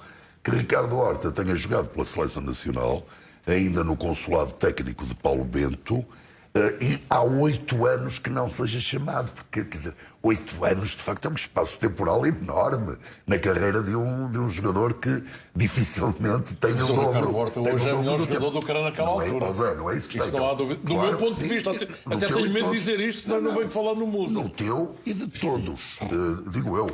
que Ricardo Horta tenha jogado pela Seleção Nacional, ainda no consulado técnico de Paulo Bento, e há 8 anos que não seja chamado, porque, quer dizer, 8 anos de facto é um espaço temporal enorme na carreira de um jogador que dificilmente tem o dobro. O Ricardo Horta hoje é o melhor jogador do Ucrânia naquela altura. Não é isso que isso não há dúvida. Do meu ponto de vista, até tenho medo de dizer isto, senão não venho falar no mundo. No teu e de todos, digo eu.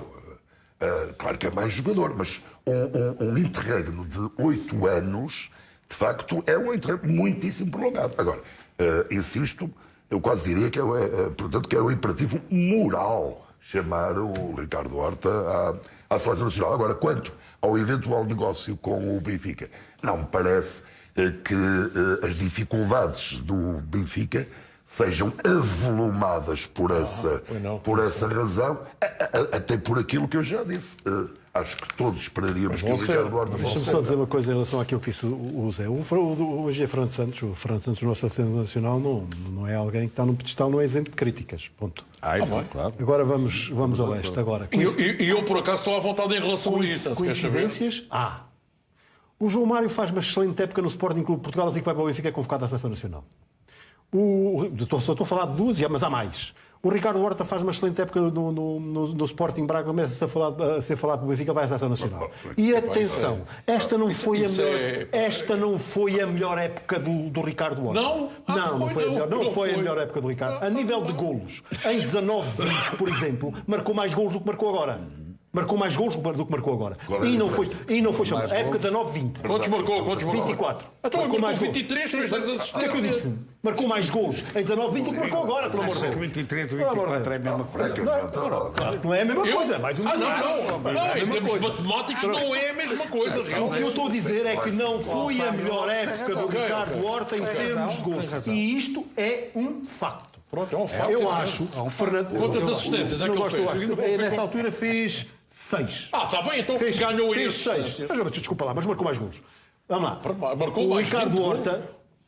Claro que é mais jogador, mas um interregno de 8 anos, de facto, é um interregno muitíssimo prolongado. Agora, insisto, eu quase diria que portanto, que é um imperativo moral chamar o Ricardo Horta à Seleção Nacional. Agora, quanto ao eventual negócio com o Benfica, não me parece que as dificuldades do Benfica sejam avolumadas por essa razão, até por aquilo que eu já disse. Acho que todos esperaríamos que o Ricardo Horta fosse. Deixa-me só dizer uma coisa em relação àquilo que disse o Zé. Hoje é Fernando Santos. O Fernando Santos, o nosso selecionador nacional, não é alguém que está num pedestal, não é isento de críticas. Ponto. Claro. Agora vamos ao leste. Agora. E eu, por acaso, estou à vontade em relação a isso. Coincidências? O João Mário faz uma excelente época no Sporting Clube de Portugal, assim que vai para o Benfica é convocado à Seleção Nacional. Só estou a falar de 2, mas há mais. O Ricardo Horta faz uma excelente época no Sporting Braga, começa a ser falado do Benfica, vai à Seleção Nacional. E atenção, esta não foi a melhor época do Ricardo Horta. Não foi a melhor época do Ricardo. A nível de golos, em 19-20, por exemplo, marcou mais golos do que marcou agora. Marcou mais golos do que marcou agora. E não foi chamado. A época 19-20. Quantos marcou? 24. Então marcou mais 23, fez 10 assistências. O que é que eu disse? Marcou mais golos em 19-20 do que marcou agora, pelo amor de Deus. 23, 24 é a mesma coisa. Não é a mesma coisa, é mais um não. Em termos matemáticos não é a mesma coisa. O que eu estou a dizer é que não foi a melhor época do Ricardo Horta em termos de golos. E isto é um facto. Pronto, é um facto. Eu acho que Fernando... Quantas assistências é que ele fez? Nessa altura fez 6. Está bem, então ganhou fez esse. 6. Mas desculpa lá, mas marcou mais golos. Vamos lá. Marcou o mais Ricardo 20 Horta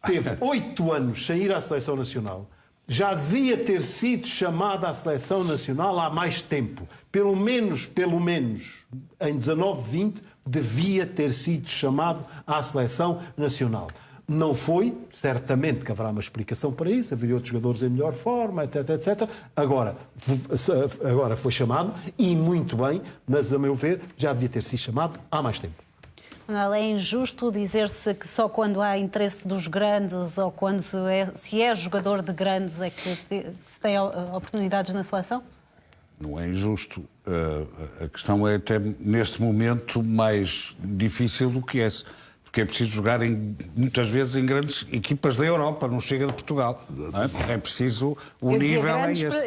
teve 8 anos sem ir à Seleção Nacional. Já devia ter sido chamado à Seleção Nacional há mais tempo. Pelo menos, em 19-20, devia ter sido chamado à Seleção Nacional. Não foi, certamente que haverá uma explicação para isso, haveria outros jogadores em melhor forma, etc. Agora foi chamado, e muito bem, mas a meu ver já devia ter sido chamado há mais tempo. Manuel, é injusto dizer-se que só quando há interesse dos grandes ou quando se é jogador de grandes é que se tem oportunidades na seleção? Não é injusto. A questão é até neste momento mais difícil do que esse. Porque é preciso jogar muitas vezes em grandes equipas da Europa, não chega de Portugal. Não é? É preciso o nível é este.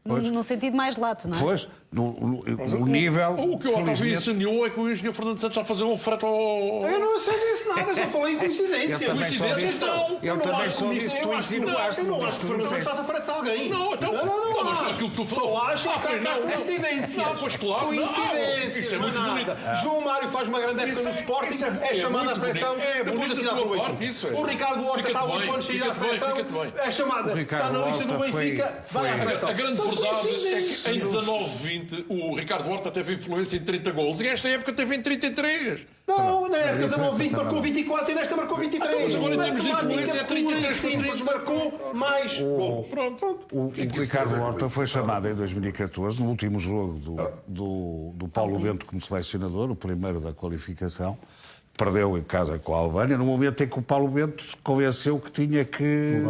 No sentido mais lato, não é? Pois, o nível. O que eu ouvi insinuou é que o engenheiro Fernando Santos está a fazer um frete ao. Eu não sei disso nada, só falei em coincidência. Ele também só disse que tu insinuaste. Eu não acho que Fernando Santos está a frete alguém. Não, então. Não, mas aquilo que tu falaste. Só acho que há coincidência. Não, pois claro. Coincidência. Isso é muito bonito. João Mário faz uma grande época no Sporting, é chamado à seleção, depois assinado pelo Benfica. O Ricardo Horta está há 8 anos sem ir à seleção, é chamado, está na lista do Benfica, vai à seleção. A grande verdade é que em 19-20 o Ricardo Horta teve influência em 30 golos e esta época teve em 33. Não, na época de 19-20 marcou 24 e nesta marcou 23. Mas agora em termos de influência é 33 para 30. Marcou mais. Pronto. O Ricardo Horta foi chamado em 2014, no último jogo do Paulo Bento como selecionador, o primeiro da qualificação. Perdeu em casa com a Albânia, no momento em que o Paulo Bento se convenceu que tinha que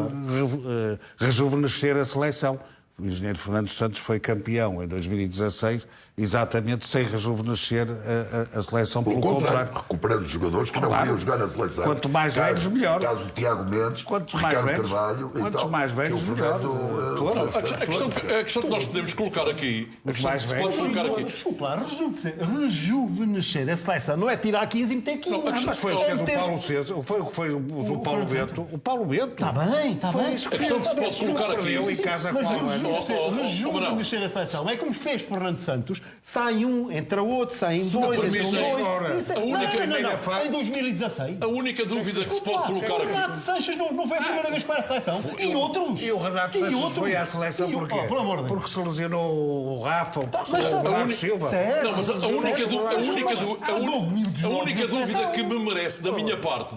rejuvenescer a seleção. O engenheiro Fernando Santos foi campeão em 2016, exatamente sem rejuvenescer a seleção. Pelo contrário, recuperando jogadores que não queriam jogar na seleção. Quanto mais velhos, melhor. Caso do Tiago Mendes, Ricardo Carvalho. Quantos mais velhos, melhor. A questão que nós podemos colocar aqui. Os mais velhos. Desculpa, rejuvenescer a seleção não é tirar 15 e meter 15. Mas foi o que fez o Paulo César, foi o que foi o Paulo Bento. O Paulo Bento. Está bem. A questão que se pode colocar aqui. Em casa com a Albânia. Rejuvenescer a seleção é como fez Fernando Santos. Sai um, entra outro, saem dois, entram dois. Em 2016. A única dúvida que se pode colocar aqui. O Renato Sanches não foi a primeira vez para a seleção. E outros. E o Renato Sanches foi à seleção porquê? Porque se lesionou o Rafa, o Bernardo Silva. Não, mas a única dúvida que me merece da minha parte,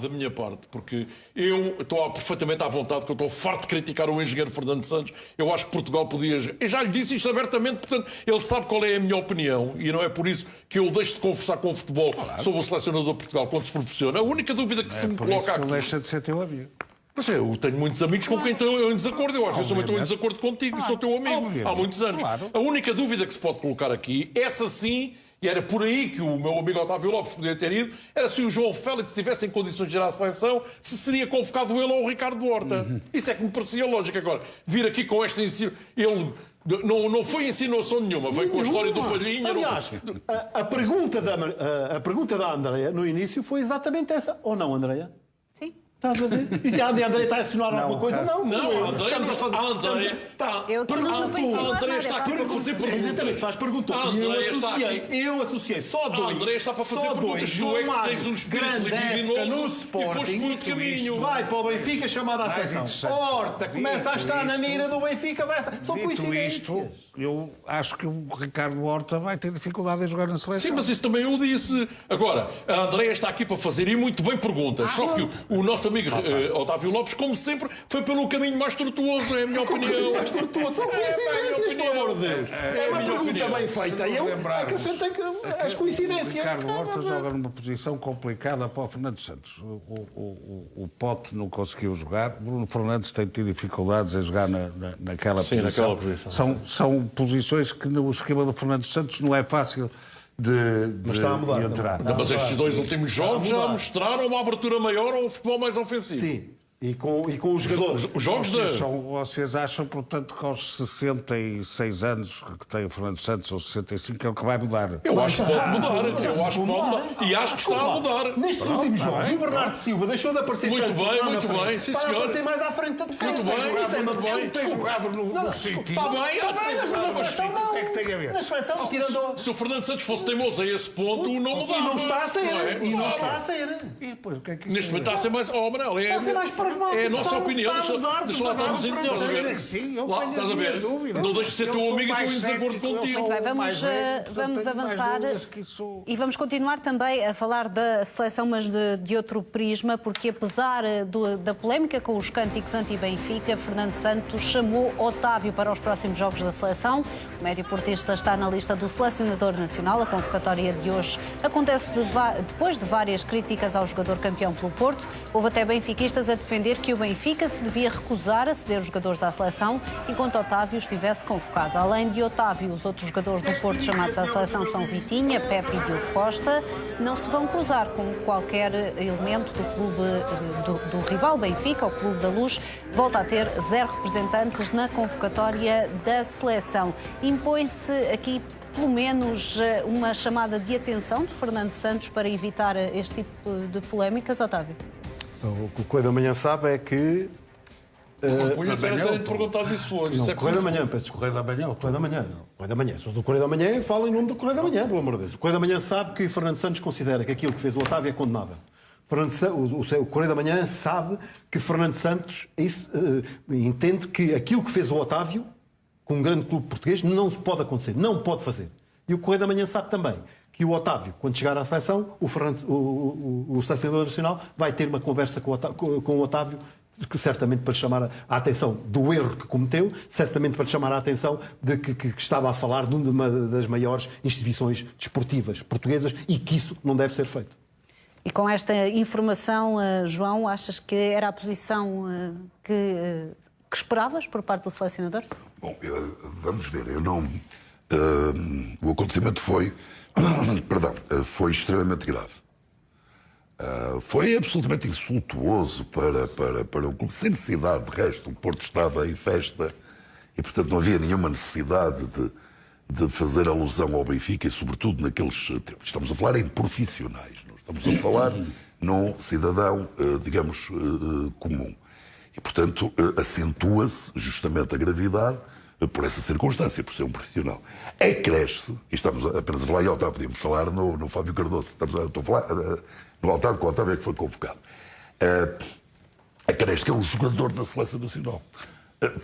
porque eu estou perfeitamente à vontade, que eu estou farto de criticar o engenheiro Fernando Santos. Eu acho que Portugal podia... Eu já lhe disse isto abertamente, portanto, ele sabe qual é a minha opinião e não é por isso que eu deixo de conversar com o futebol sobre o selecionador de Portugal quando se proporciona. A única dúvida que se me coloca aqui... Ele deixa de ser teu amigo. Mas eu tenho muitos amigos com quem estou em desacordo. Eu às vezes também estou em desacordo contigo e sou teu amigo há muitos anos. A única dúvida que se pode colocar aqui, essa sim, e era por aí que o meu amigo Otávio Lopes podia ter ido, era se o João Félix estivesse em condições de ir à seleção, se seria convocado ele ou o Ricardo Horta. Isso é que me parecia lógico. Agora, vir aqui com esta ensino... Ele não foi insinuação nenhuma, veio com a história do Palhinha. Aliás, a pergunta da Andreia no início foi exatamente essa. Ou não, Andreia? Sim. Estás a ver? E a Andreia está a assinar alguma coisa? Não, a Andreia está aqui para fazer perguntas. Exatamente, faz perguntas. Eu associei só dois. A Andreia está para fazer perguntas. Tu é que tens um espírito libidinoso e foste por outro caminho. Vai para o Benfica chamada à seleção. Horta, começa a estar na mira do Benfica. São coincidências. Eu acho que o Ricardo Horta vai ter dificuldade em jogar na seleção. Sim, mas isso também eu disse. Agora, a Andreia está aqui para fazer e muito bem perguntas. Só que o nosso amigo Otávio Lopes, como sempre, foi pelo caminho mais tortuoso, é a minha opinião. Mais tortuoso, são coincidências, pelo amor de Deus. É uma pergunta bem feita. E eu acrescentei as coincidências. O Ricardo Horta joga numa posição complicada para o Fernando Santos. O Pote não conseguiu jogar. Bruno Fernandes tem tido dificuldades em jogar naquela posição. Naquela posição. São posições que no esquema do Fernando Santos não é fácil de entrar. Mas estes dois últimos jogos já mostraram uma abertura maior ou um futebol mais ofensivo. Sim. E com os jogadores. Os jogos Vocês acham, portanto, que aos 66 anos que tem o Fernando Santos, ou 65, é o que vai mudar? Eu acho que pode mudar. Eu acho que pode mudar. E acho que está a mudar. Nestes últimos jogos, o Bernardo Silva deixou de aparecer Muito tanto bem, lá na muito frente, bem, sim, para senhor. aparecer mais à frente da defesa. Muito bem, Isso é muito bem. Tem jogado no sítio. Está bem, mas na seleção não. O que é que tem a ver? Na seleção, tirando... Se o Fernando Santos fosse teimoso a esse ponto, não mudava. E não está a ser. Não é? E não Claro. está a ser. E depois, o que é que Neste momento está a ser mais. Oh, Manel, Está a ser mais pragmático. é a nossa Está opinião. a mudar, Deixa lá estarmos Eu estás a sei ver? que sim, eu Lá, tenho estás as a minhas ver? dúvidas. Não deixes de ser Eu teu sou amigo e mais estou em desacordo cético, eu contigo. sou Muito bem, mais velho, portanto, vamos tenho mais avançar dúvidas que isso- e vamos continuar também a falar da seleção, mas de outro prisma, porque apesar da polémica com os cânticos anti-Benfica, Fernando Santos chamou Otávio para os próximos jogos da seleção. O médio portista está na lista do selecionador nacional. A convocatória de hoje acontece depois de várias críticas ao jogador campeão pelo Porto. Houve até benfiquistas a defender que o Benfica se devia recusar a ceder os jogadores à seleção enquanto Otávio estivesse convocado. Além de Otávio, os outros jogadores do Porto chamados à seleção são Vitinha, Pepe e Diogo Costa. Não se vão cruzar com qualquer elemento do clube do rival Benfica. O Clube da Luz volta a ter 0 representantes na convocatória da seleção. Impõe-se aqui pelo menos uma chamada de atenção de Fernando Santos para evitar este tipo de polémicas, Otávio? O que o Correio da Manhã sabe é que... Punha a ter perguntado isso hoje. Não, Isso o é que Correio da sim. Manhã, peço desculpa. Correio da Manhã, O Correio da Manhã, não. O Correio da Manhã. Sou do Correio da Manhã e falo em nome do Correio da Manhã, pelo amor de Deus. O Correio da Manhã sabe que Fernando Santos considera que aquilo que fez o Otávio é condenável. O Correio da Manhã sabe que Fernando Santos entende que aquilo que fez o Otávio, com um grande clube português, não se pode acontecer, não pode fazer. E o Correio da Manhã sabe também que o Otávio, quando chegar à seleção, o selecionador nacional vai ter uma conversa com o Otávio, que certamente para lhe chamar a atenção do erro que cometeu, certamente para lhe chamar a atenção de que estava a falar de uma das maiores instituições desportivas portuguesas e que isso não deve ser feito. E com esta informação, João, achas que era a posição que esperavas por parte do selecionador? Bom, vamos ver. Eu não... o acontecimento foi... Perdão, foi extremamente grave. Foi absolutamente insultuoso para um clube, sem necessidade de resto. O Porto estava em festa e, portanto, não havia nenhuma necessidade de fazer alusão ao Benfica e, sobretudo, naqueles tempos. Estamos a falar em profissionais, não estamos a falar num cidadão, digamos, comum. E, portanto, acentua-se justamente a gravidade por essa circunstância, por ser um profissional. Acresce, e estamos apenas a falar em Otávio, podíamos falar no Fábio Cardoso, estou a falar no Otávio, que o Otávio é que foi convocado. Acresce que é um jogador da Seleção Nacional.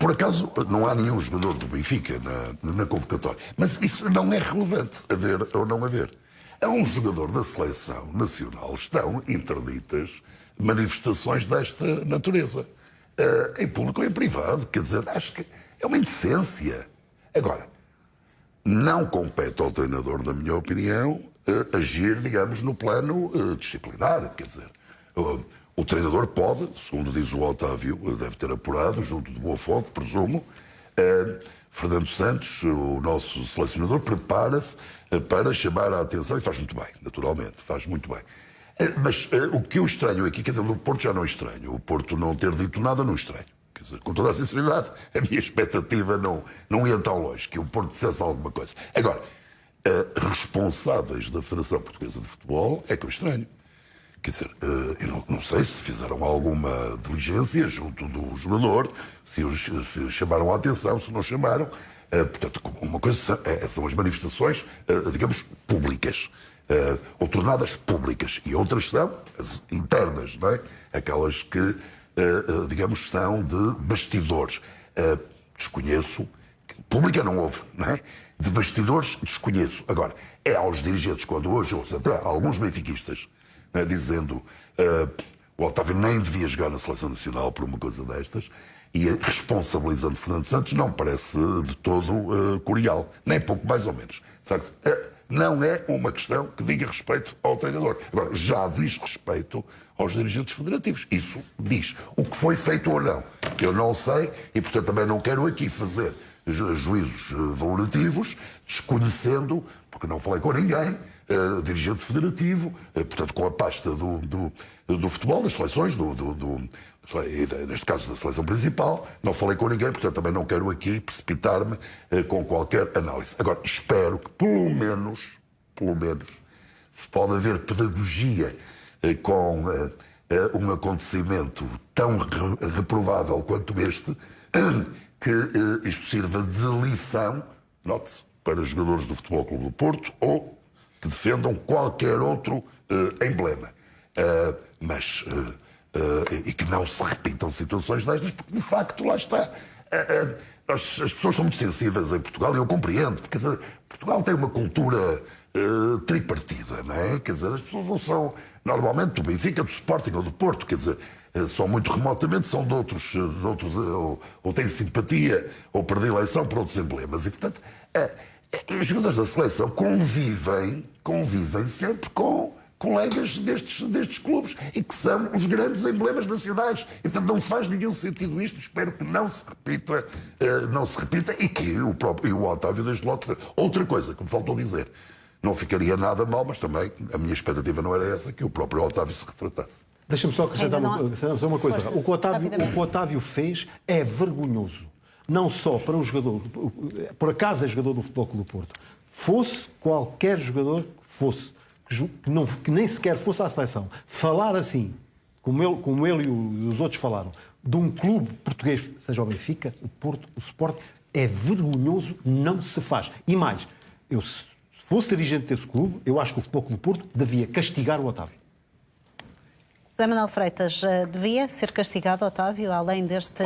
Por acaso, não há nenhum jogador do Benfica na convocatória. Mas isso não é relevante, haver ou não haver. A um jogador da Seleção Nacional estão interditas manifestações desta natureza. Em público ou em privado, quer dizer, acho que é uma indecência. Agora, não compete ao treinador, na minha opinião, agir, digamos, no plano disciplinar. Quer dizer, o treinador pode, segundo diz o Otávio, deve ter apurado, junto de boa fonte, presumo, Fernando Santos, o nosso selecionador, prepara-se para chamar a atenção, e faz muito bem, naturalmente, faz muito bem. Mas o que eu estranho aqui, quer dizer, o Porto já não estranho. O Porto não ter dito nada, não estranho. Quer dizer, com toda a sinceridade, a minha expectativa não ia tão longe, que o Porto dissesse alguma coisa. Agora, responsáveis da Federação Portuguesa de Futebol é que eu estranho. Quer dizer, eu não sei se fizeram alguma diligência junto do jogador, se os chamaram a atenção, se não chamaram. Portanto, uma coisa são as manifestações, digamos, públicas, ou tornadas públicas, e outras são as internas, não é? Aquelas que, digamos, são de bastidores. Desconheço, pública não houve, não é? De bastidores, desconheço. Agora, é aos dirigentes, quando hoje ouço até alguns benfiquistas dizendo o Otávio nem devia jogar na Seleção Nacional por uma coisa destas, e responsabilizando Fernando Santos, não parece de todo cordial, nem pouco mais ou menos. Sabe? Não é uma questão que diga respeito ao treinador. Agora, já diz respeito aos dirigentes federativos. Isso diz. O que foi feito ou não, eu não sei, e portanto também não quero aqui fazer juízos valorativos, desconhecendo, porque não falei com ninguém, dirigente federativo, portanto, com a pasta do futebol, das seleções, neste caso da seleção principal. Não falei com ninguém, portanto, também não quero aqui precipitar-me com qualquer análise. Agora, espero que, pelo menos, se pode haver pedagogia com um acontecimento tão reprovável quanto este, que isto sirva de lição, note-se, para jogadores do Futebol Clube do Porto ou que defendam qualquer outro emblema. E que não se repitam situações destas, porque de facto lá está. As pessoas são muito sensíveis em Portugal, e eu compreendo, porque quer dizer, Portugal tem uma cultura tripartida, não é? Quer dizer, as pessoas não são normalmente do Benfica, do Sporting ou do Porto, quer dizer, são muito remotamente, são de outros ou têm simpatia ou predileção por outros emblemas. E, portanto, os jogadores da seleção convivem sempre com colegas destes clubes e que são os grandes emblemas nacionais. E, portanto, não faz nenhum sentido isto. Espero que não se repita e que o Otávio desde logo... Outra coisa que me faltou dizer, não ficaria nada mal, mas também a minha expectativa não era essa, que o próprio Otávio se retratasse. Deixa-me só acrescentar uma coisa. O que o Otávio fez é vergonhoso. Não só para um jogador, por acaso é jogador do Futebol Clube do Porto, fosse qualquer jogador que fosse, que nem sequer fosse à seleção, falar assim, como ele e os outros falaram, de um clube português, seja o Benfica, o Porto, o Sporting, é vergonhoso, não se faz. E mais, se fosse dirigente desse clube, eu acho que o Futebol Clube do Porto devia castigar o Otávio. José Manuel Freitas, devia ser castigado, Otávio, além deste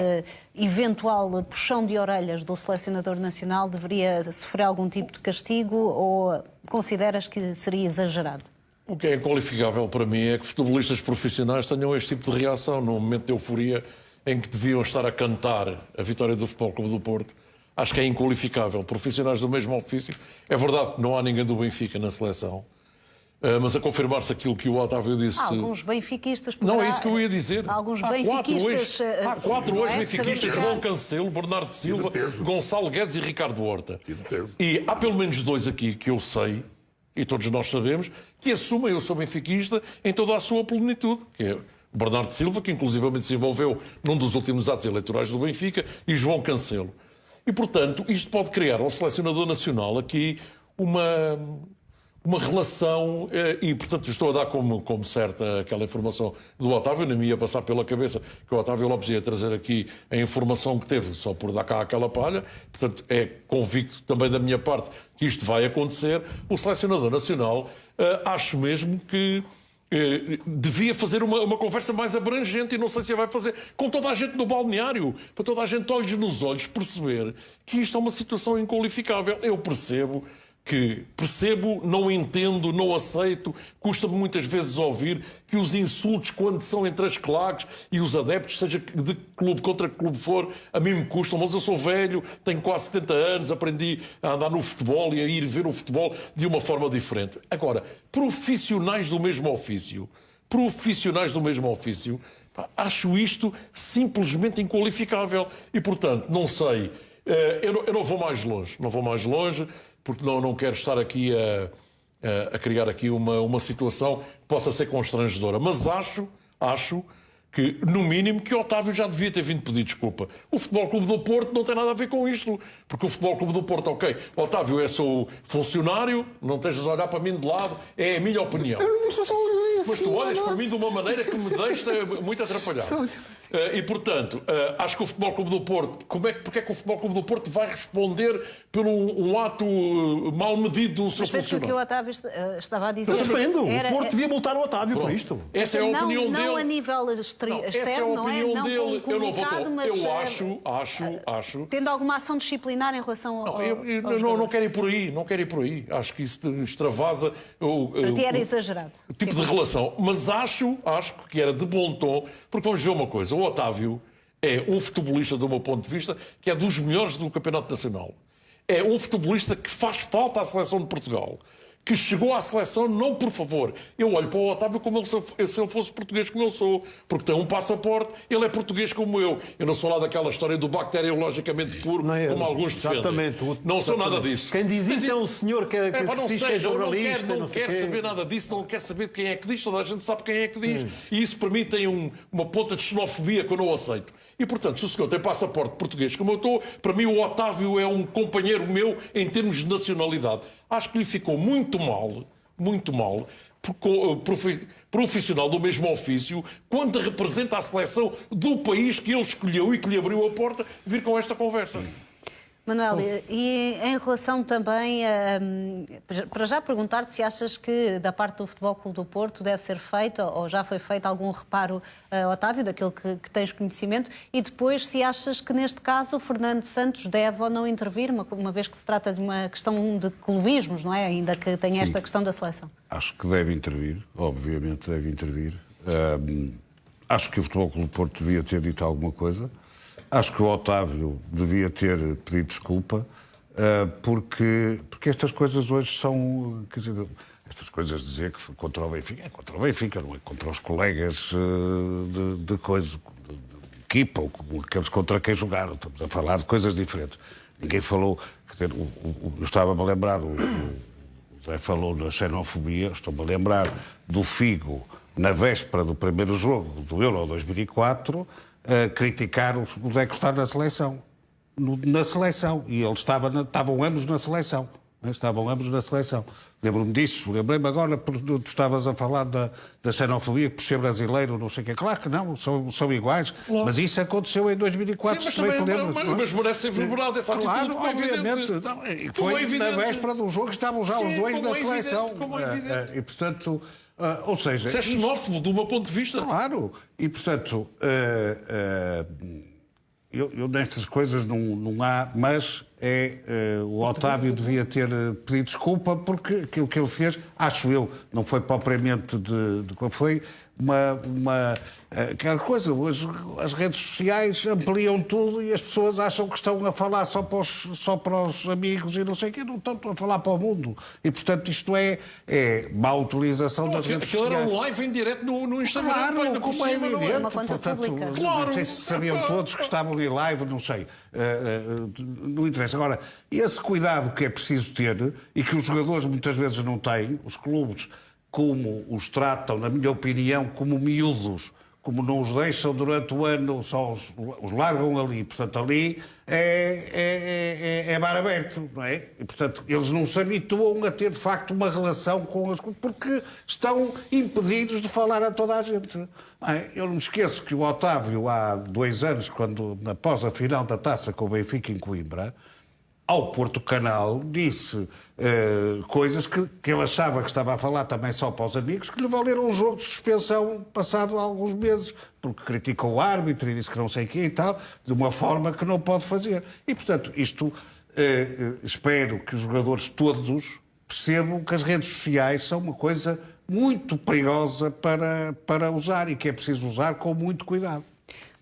eventual puxão de orelhas do selecionador nacional, deveria sofrer algum tipo de castigo ou consideras que seria exagerado? O que é inqualificável para mim é que futebolistas profissionais tenham este tipo de reação num momento de euforia em que deviam estar a cantar a vitória do Futebol Clube do Porto. Acho que é inqualificável. Profissionais do mesmo ofício. É verdade que não há ninguém do Benfica na seleção. Mas a confirmar-se aquilo que o Otávio disse... Há alguns benfiquistas... Não, é isso que eu ia dizer. Alguns benfiquistas... Há quatro hoje benfiquistas, João Cancelo, Bernardo Silva, Gonçalo Guedes e Ricardo Horta. E há pelo menos dois aqui que eu sei, e todos nós sabemos, que assumem eu sou benfiquista em toda a sua plenitude, que é Bernardo Silva, que inclusivamente se envolveu num dos últimos atos eleitorais do Benfica, e João Cancelo. E, portanto, isto pode criar ao selecionador nacional aqui uma relação, e portanto estou a dar como certa aquela informação do Otávio, nem me ia passar pela cabeça que o Otávio Lopes ia trazer aqui a informação que teve, só por dar cá aquela palha, portanto é convicto também da minha parte que isto vai acontecer. O selecionador nacional, acho mesmo que devia fazer uma conversa mais abrangente, e não sei se a vai fazer com toda a gente no balneário, para toda a gente olhos nos olhos perceber que isto é uma situação inqualificável. Eu percebo, não entendo, não aceito, custa-me muitas vezes ouvir que os insultos, quando são entre as claques e os adeptos, seja de clube contra que clube for, a mim me custam, mas eu sou velho, tenho quase 70 anos, aprendi a andar no futebol e a ir ver o futebol de uma forma diferente. Agora, profissionais do mesmo ofício, acho isto simplesmente inqualificável. E, portanto, não sei, eu não vou mais longe, porque não quero estar aqui a criar aqui uma situação que possa ser constrangedora. Mas acho que, no mínimo, que Otávio já devia ter vindo pedir desculpa. O Futebol Clube do Porto não tem nada a ver com isto, porque o Futebol Clube do Porto, ok, Otávio é seu funcionário, não estejas a olhar para mim de lado, é a minha opinião. Eu não disse só isso. Mas tu olhas para mim de uma maneira que me deixa muito atrapalhado. E, portanto, acho que o Futebol Clube do Porto... Porque é que o Futebol Clube do Porto vai responder por um ato mal medido do seu funcionário? Mas que o Otávio estava a dizer... Eu defendo. O Porto devia multar o Otávio por isto. Essa é a opinião dele. Não a nível externo, não é? Não com um comunicado, mas... Eu acho... Tendo alguma ação disciplinar em relação ao... Não quero ir por aí. Acho que isso extravasa... Para ti era exagerado. O tipo de relação. Mas acho que era de bom tom, porque vamos ver uma coisa. O Otávio é um futebolista, do meu ponto de vista, que é dos melhores do Campeonato Nacional. É um futebolista que faz falta à seleção de Portugal, que chegou à seleção, não por favor. Eu olho para o Otávio como se ele fosse português como eu sou, porque tem um passaporte, ele é português como eu. Eu não sou lá daquela história do bacteriologicamente puro, como alguns defendem. Exatamente. Não sou nada disso. Quem diz isso é um senhor que diz que é jornalista. Não quero saber nada disso, não quero saber quem é que diz, toda a gente sabe quem é que diz. E isso para mim tem uma ponta de xenofobia que eu não aceito. E, portanto, se o senhor tem passaporte português como eu estou, para mim o Otávio é um companheiro meu em termos de nacionalidade. Acho que lhe ficou muito mal, profissional do mesmo ofício, quando representa a seleção do país que ele escolheu e que lhe abriu a porta, vir com esta conversa. Manuel, e em relação também, para já perguntar-te se achas que da parte do Futebol Clube do Porto deve ser feito, ou já foi feito algum reparo, Otávio, daquilo que tens conhecimento, e depois se achas que neste caso o Fernando Santos deve ou não intervir, uma vez que se trata de uma questão de clubismos, não é? Ainda que tenha esta questão da seleção. Acho que deve intervir, obviamente deve intervir. Acho que o Futebol Clube do Porto devia ter dito alguma coisa. Acho que o Otávio devia ter pedido desculpa, porque estas coisas hoje são... Quer dizer, estas coisas de dizer que foi contra o Benfica, é contra o Benfica, não é contra os colegas de equipa, ou aqueles contra quem jogaram. Estamos a falar de coisas diferentes. Ninguém falou... Quer dizer, eu estava-me a lembrar, o Zé falou na xenofobia, estou-me a lembrar do Figo, na véspera do primeiro jogo do Euro 2004... criticar o Deco estar na seleção. Na seleção. E eles estavam ambos na seleção. Estavam ambos na seleção. Lembro-me disso. Lembrei-me agora, porque tu estavas a falar da xenofobia, por ser brasileiro, não sei o quê. Claro que não, são iguais. Claro. Mas isso aconteceu em 2004, sim, mas merece ser verberado essa atitude. Claro, obviamente. Não, foi na véspera do jogo, estavam já os dois na seleção. E, portanto... ou seja... Isso é xenófobo, do meu ponto de vista. Claro. E, portanto, eu nestas coisas não há... Mas o Otávio devia ter pedido desculpa porque aquilo que ele fez, acho eu, não foi propriamente foi aquela coisa, as redes sociais ampliam tudo e as pessoas acham que estão a falar só para os amigos e não sei o quê, não estão a falar para o mundo. E, portanto, isto é má utilização das redes sociais. Era um live em direto no Instagram. Claro, como é evidente. Uma conta pública. Não sei se sabiam todos que estavam em live, não sei. Não interessa. Agora, esse cuidado que é preciso ter e que os jogadores muitas vezes não têm, os clubes, como os tratam, na minha opinião, como miúdos, como não os deixam durante o ano, só os largam ali. Portanto, ali é bar aberto, não é? E, portanto, eles não se habituam a ter, de facto, uma relação com as... porque estão impedidos de falar a toda a gente. Eu não me esqueço que o Otávio, há 2 anos, após a final da Taça com o Benfica em Coimbra, ao Porto Canal, disse coisas que ele achava que estava a falar também só para os amigos, que lhe valeram um jogo de suspensão passado alguns meses, porque criticou o árbitro e disse que não sei o quê e tal, de uma forma que não pode fazer. E, portanto, isto espero que os jogadores todos percebam que as redes sociais são uma coisa muito perigosa para usar e que é preciso usar com muito cuidado.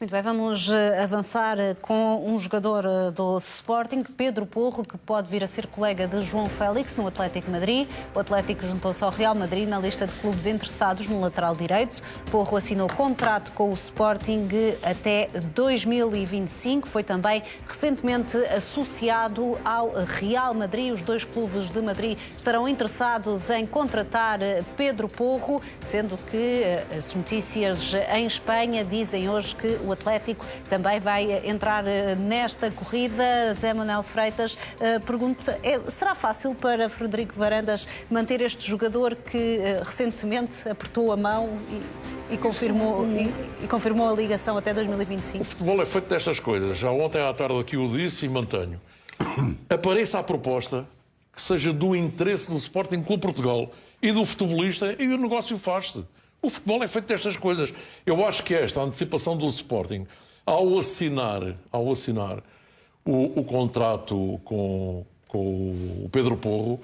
Muito bem, vamos avançar com um jogador do Sporting, Pedro Porro, que pode vir a ser colega de João Félix no Atlético de Madrid. O Atlético juntou-se ao Real Madrid na lista de clubes interessados no lateral direito. Porro assinou contrato com o Sporting até 2025. Foi também recentemente associado ao Real Madrid. Os 2 clubes de Madrid estarão interessados em contratar Pedro Porro, sendo que as notícias em Espanha dizem hoje que o Atlético também vai entrar nesta corrida. Zé Manuel Freitas, pergunto, será fácil para Frederico Varandas manter este jogador que recentemente apertou a mão e confirmou a ligação até 2025? O futebol é feito destas coisas. Já ontem à tarde aqui o disse e mantenho. Apareça a proposta que seja do interesse do Sporting Clube Portugal e do futebolista e o negócio faz-se. O futebol é feito destas coisas. Eu acho que esta antecipação do Sporting, ao assinar o contrato com o Pedro Porro,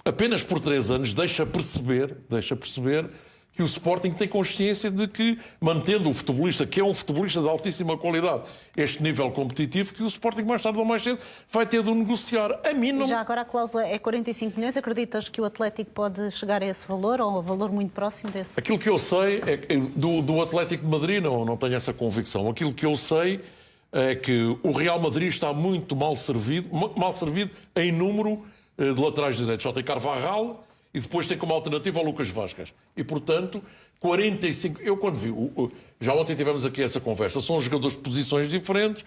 apenas por 3 anos, deixa perceber que o Sporting tem consciência de que, mantendo o futebolista, que é um futebolista de altíssima qualidade, este nível competitivo, que o Sporting mais tarde ou mais cedo vai ter de negociar. A mim não... Já agora a cláusula é 45 milhões. Acreditas que o Atlético pode chegar a esse valor ou a um valor muito próximo desse? Aquilo que eu sei é que do Atlético de Madrid, não tenho essa convicção. Aquilo que eu sei é que o Real Madrid está muito mal servido em número de laterais direitos. Só tem Carvajal e depois tem como alternativa o Lucas Vázquez. E, portanto, 45... Eu, quando vi... Já ontem tivemos aqui essa conversa. São jogadores de posições diferentes.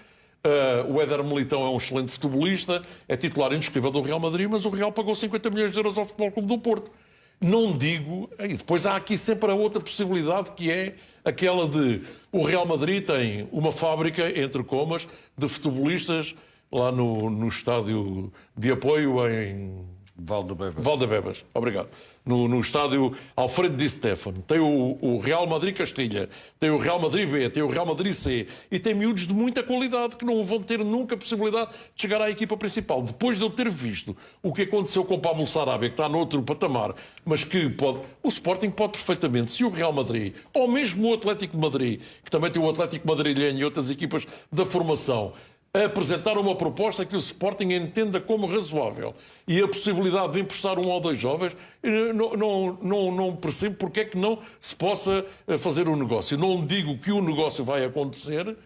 O Éder Militão é um excelente futebolista. É titular indiscutível do Real Madrid, mas o Real pagou 50 milhões de euros ao Futebol Clube do Porto. Não digo... E depois há aqui sempre a outra possibilidade, que é aquela de... O Real Madrid tem uma fábrica, entre comas, de futebolistas lá no estádio de apoio em... Valdebebas, obrigado. No estádio Alfredo Di Stéfano. Tem o Real Madrid Castilha, tem o Real Madrid B, tem o Real Madrid C e tem miúdos de muita qualidade que não vão ter nunca a possibilidade de chegar à equipa principal. Depois de eu ter visto o que aconteceu com o Pablo Sarabia, que está noutro patamar, mas que pode... O Sporting pode perfeitamente, se o Real Madrid, ou mesmo o Atlético de Madrid, que também tem o Atlético Madrilhenho e outras equipas da formação, a apresentar uma proposta que o Sporting entenda como razoável e a possibilidade de emprestar um ou dois jovens, não percebo porque é que não se possa fazer o negócio. Não digo que o negócio vai acontecer,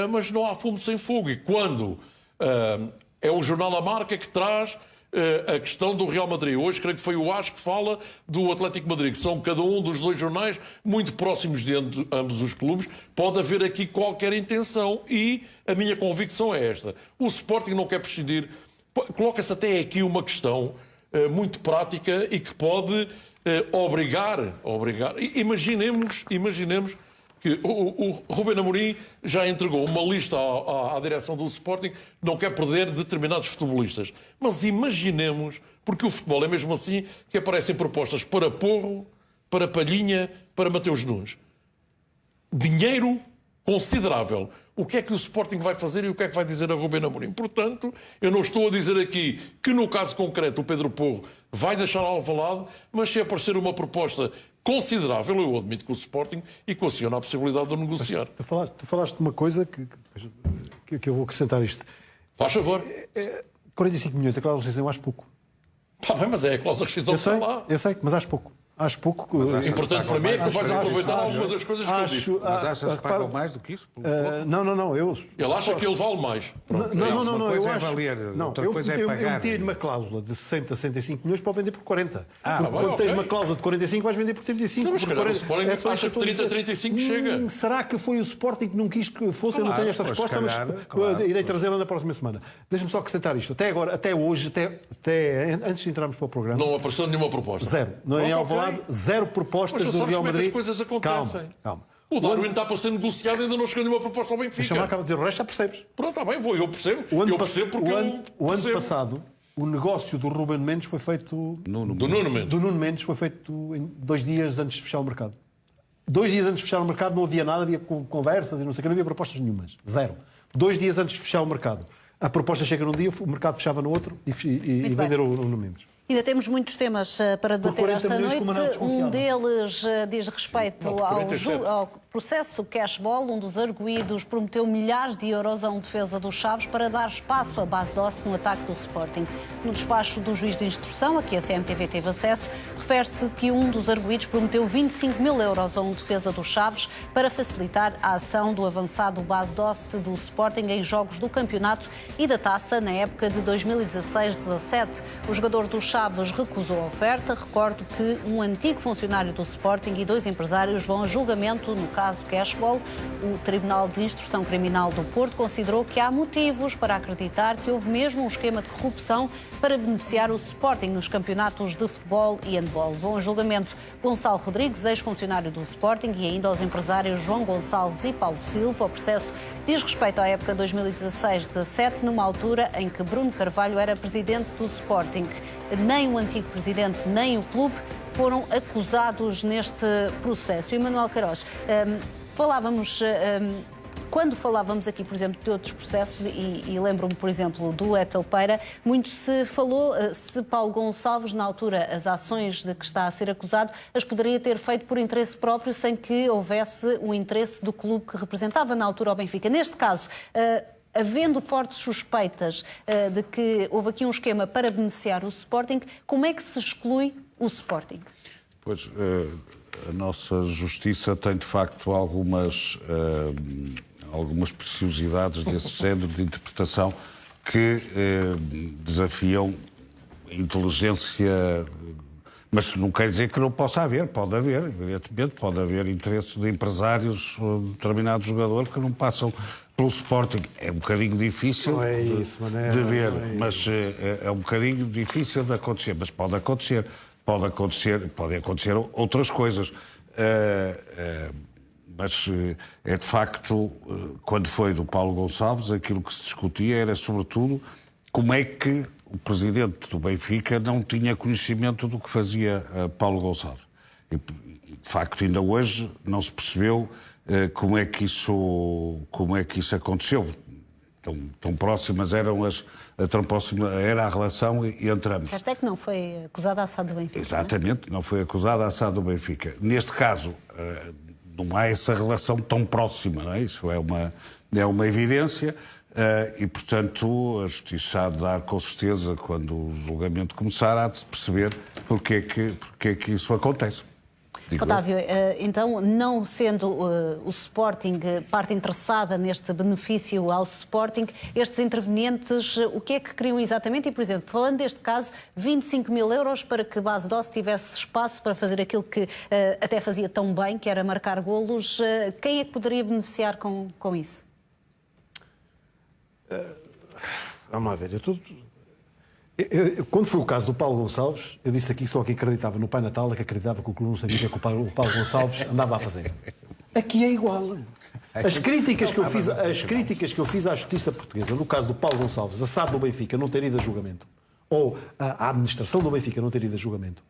mas não há fumo sem fogo. E quando é o jornal A Marca que traz a questão do Real Madrid. Hoje creio que foi o AS que fala do Atlético de Madrid, que são cada um dos dois jornais muito próximos de ambos os clubes. Pode haver aqui qualquer intenção e a minha convicção é esta. O Sporting não quer prescindir. Coloca-se até aqui uma questão muito prática e que pode obrigar. Imaginemos que o Ruben Amorim já entregou uma lista à direção do Sporting, não quer perder determinados futebolistas. Mas imaginemos, porque o futebol é mesmo assim, que aparecem propostas para Porro, para Palhinha, para Mateus Nunes. Dinheiro considerável. O que é que o Sporting vai fazer e o que é que vai dizer a Ruben Amorim? Portanto, eu não estou a dizer aqui que no caso concreto o Pedro Porro vai deixar Alvalade, mas se aparecer uma proposta considerável, eu admito que o Sporting equaciona a possibilidade de negociar. Tu falaste de uma coisa que eu vou acrescentar isto. Faz favor. 45 milhões, a cláusula de rescisão, eu acho pouco. Está bem, mas é a cláusula de rescisão que está lá. Eu sei, mas acho pouco. Acho pouco. Importante para mim é que tu vais aproveitar alguma das coisas que eu disse. Mas achas que pagam mais do que isso? Não. Ele acha que ele vale mais. Não, uma coisa eu é acho... valer, outra coisa é eu pagar. meti uma cláusula de 60 a 65 milhões para vender por 40. Porque quando tens uma cláusula de 45 vais vender por 35. Mas se calhar o Sporting acha que 30 a 35 chega. Será que foi o Sporting que não quis que fosse? Eu não tenho esta resposta, mas irei trazê-la na próxima semana. Deixa-me só acrescentar isto. Até agora, até hoje, antes de entrarmos para o programa... Não apareceu nenhuma proposta. Zero. Não é em Alvalade, zero propostas do Real Madrid. Mas as coisas acontecem. Calma. O Darwin está para ser negociado e ainda não chegou nenhuma proposta ao Benfica. Deixa-me acabar de dizer o resto, já percebes. Pronto, está bem, eu percebo. O ano passado, o negócio do Ruben Mendes foi feito... Do Nuno Mendes foi feito em 2 dias antes de fechar o mercado. 2 dias antes de fechar o mercado não havia nada, havia conversas e não sei o que, não havia propostas nenhumas. Zero. 2 dias antes de fechar o mercado. A proposta chega num dia, o mercado fechava no outro e venderam o Nuno Mendes. Ainda temos muitos temas para debater esta noite. Um deles diz respeito ao processo Cashball. Um dos arguídos prometeu milhares de euros a um defesa dos Chaves para dar espaço à base Doce no ataque do Sporting. No despacho do juiz de instrução, a que a CMTV teve acesso, refere-se que um dos arguídos prometeu 25 mil euros a um defesa dos Chaves para facilitar a ação do avançado base Doce do Sporting em jogos do campeonato e da taça na época de 2016-17. O jogador dos Chaves recusou a oferta. Recordo que um antigo funcionário do Sporting e 2 empresários vão a julgamento no caso Cashball. O Tribunal de Instrução Criminal do Porto considerou que há motivos para acreditar que houve mesmo um esquema de corrupção para beneficiar o Sporting nos campeonatos de futebol e handball. Vão a julgamento Gonçalo Rodrigues, ex-funcionário do Sporting, e ainda aos empresários João Gonçalves e Paulo Silva. O processo diz respeito à época 2016-17, numa altura em que Bruno Carvalho era presidente do Sporting. Nem o antigo presidente, nem o clube foram acusados neste processo. E Manuel Queiroz, falávamos quando falávamos aqui, por exemplo, de outros processos, e lembro-me, por exemplo, do Eto'o Pereira, muito se falou se Paulo Gonçalves, na altura, as ações de que está a ser acusado, as poderia ter feito por interesse próprio, sem que houvesse o interesse do clube que representava na altura o Benfica. Neste caso, havendo fortes suspeitas de que houve aqui um esquema para beneficiar o Sporting, como é que se exclui o Sporting? Pois, a nossa justiça tem, de facto, algumas preciosidades desse género de interpretação que desafiam a inteligência. Mas não quer dizer que não possa haver, pode haver, evidentemente, pode haver interesses de empresários de determinado jogador que não passam pelo Sporting. É um bocadinho difícil de ver, mas é um bocadinho difícil de acontecer, mas pode acontecer. Podem acontecer outras coisas. Mas é de facto, quando foi do Paulo Gonçalves, aquilo que se discutia era sobretudo como é que o presidente do Benfica não tinha conhecimento do que fazia Paulo Gonçalves. E, de facto, ainda hoje não se percebeu como é que isso aconteceu. Tão próximas era a relação entre ambos. Certo é que não foi acusado a SAD do Benfica. Exatamente, não foi acusado a SAD do Benfica. Neste caso, não há essa relação tão próxima, não é? Isso é uma evidência e, portanto, a Justiça há de dar com certeza, quando o julgamento começar, há de se perceber porque é que isso acontece. Otávio, então, não sendo o Sporting parte interessada neste benefício ao Sporting, estes intervenientes, o que é que queriam exatamente? E, por exemplo, falando deste caso, 25 mil euros para que Bas Dost tivesse espaço para fazer aquilo que até fazia tão bem, que era marcar golos. Quem é que poderia beneficiar com isso? Vamos lá ver. Quando foi o caso do Paulo Gonçalves, eu disse aqui que só quem acreditava no Pai Natal é que acreditava que o clube não sabia o que o Paulo Gonçalves andava a fazer. Aqui é igual. As críticas que eu fiz à Justiça Portuguesa, no caso do Paulo Gonçalves, a SAD do Benfica não ter ido a julgamento, ou a administração do Benfica não ter ido a julgamento,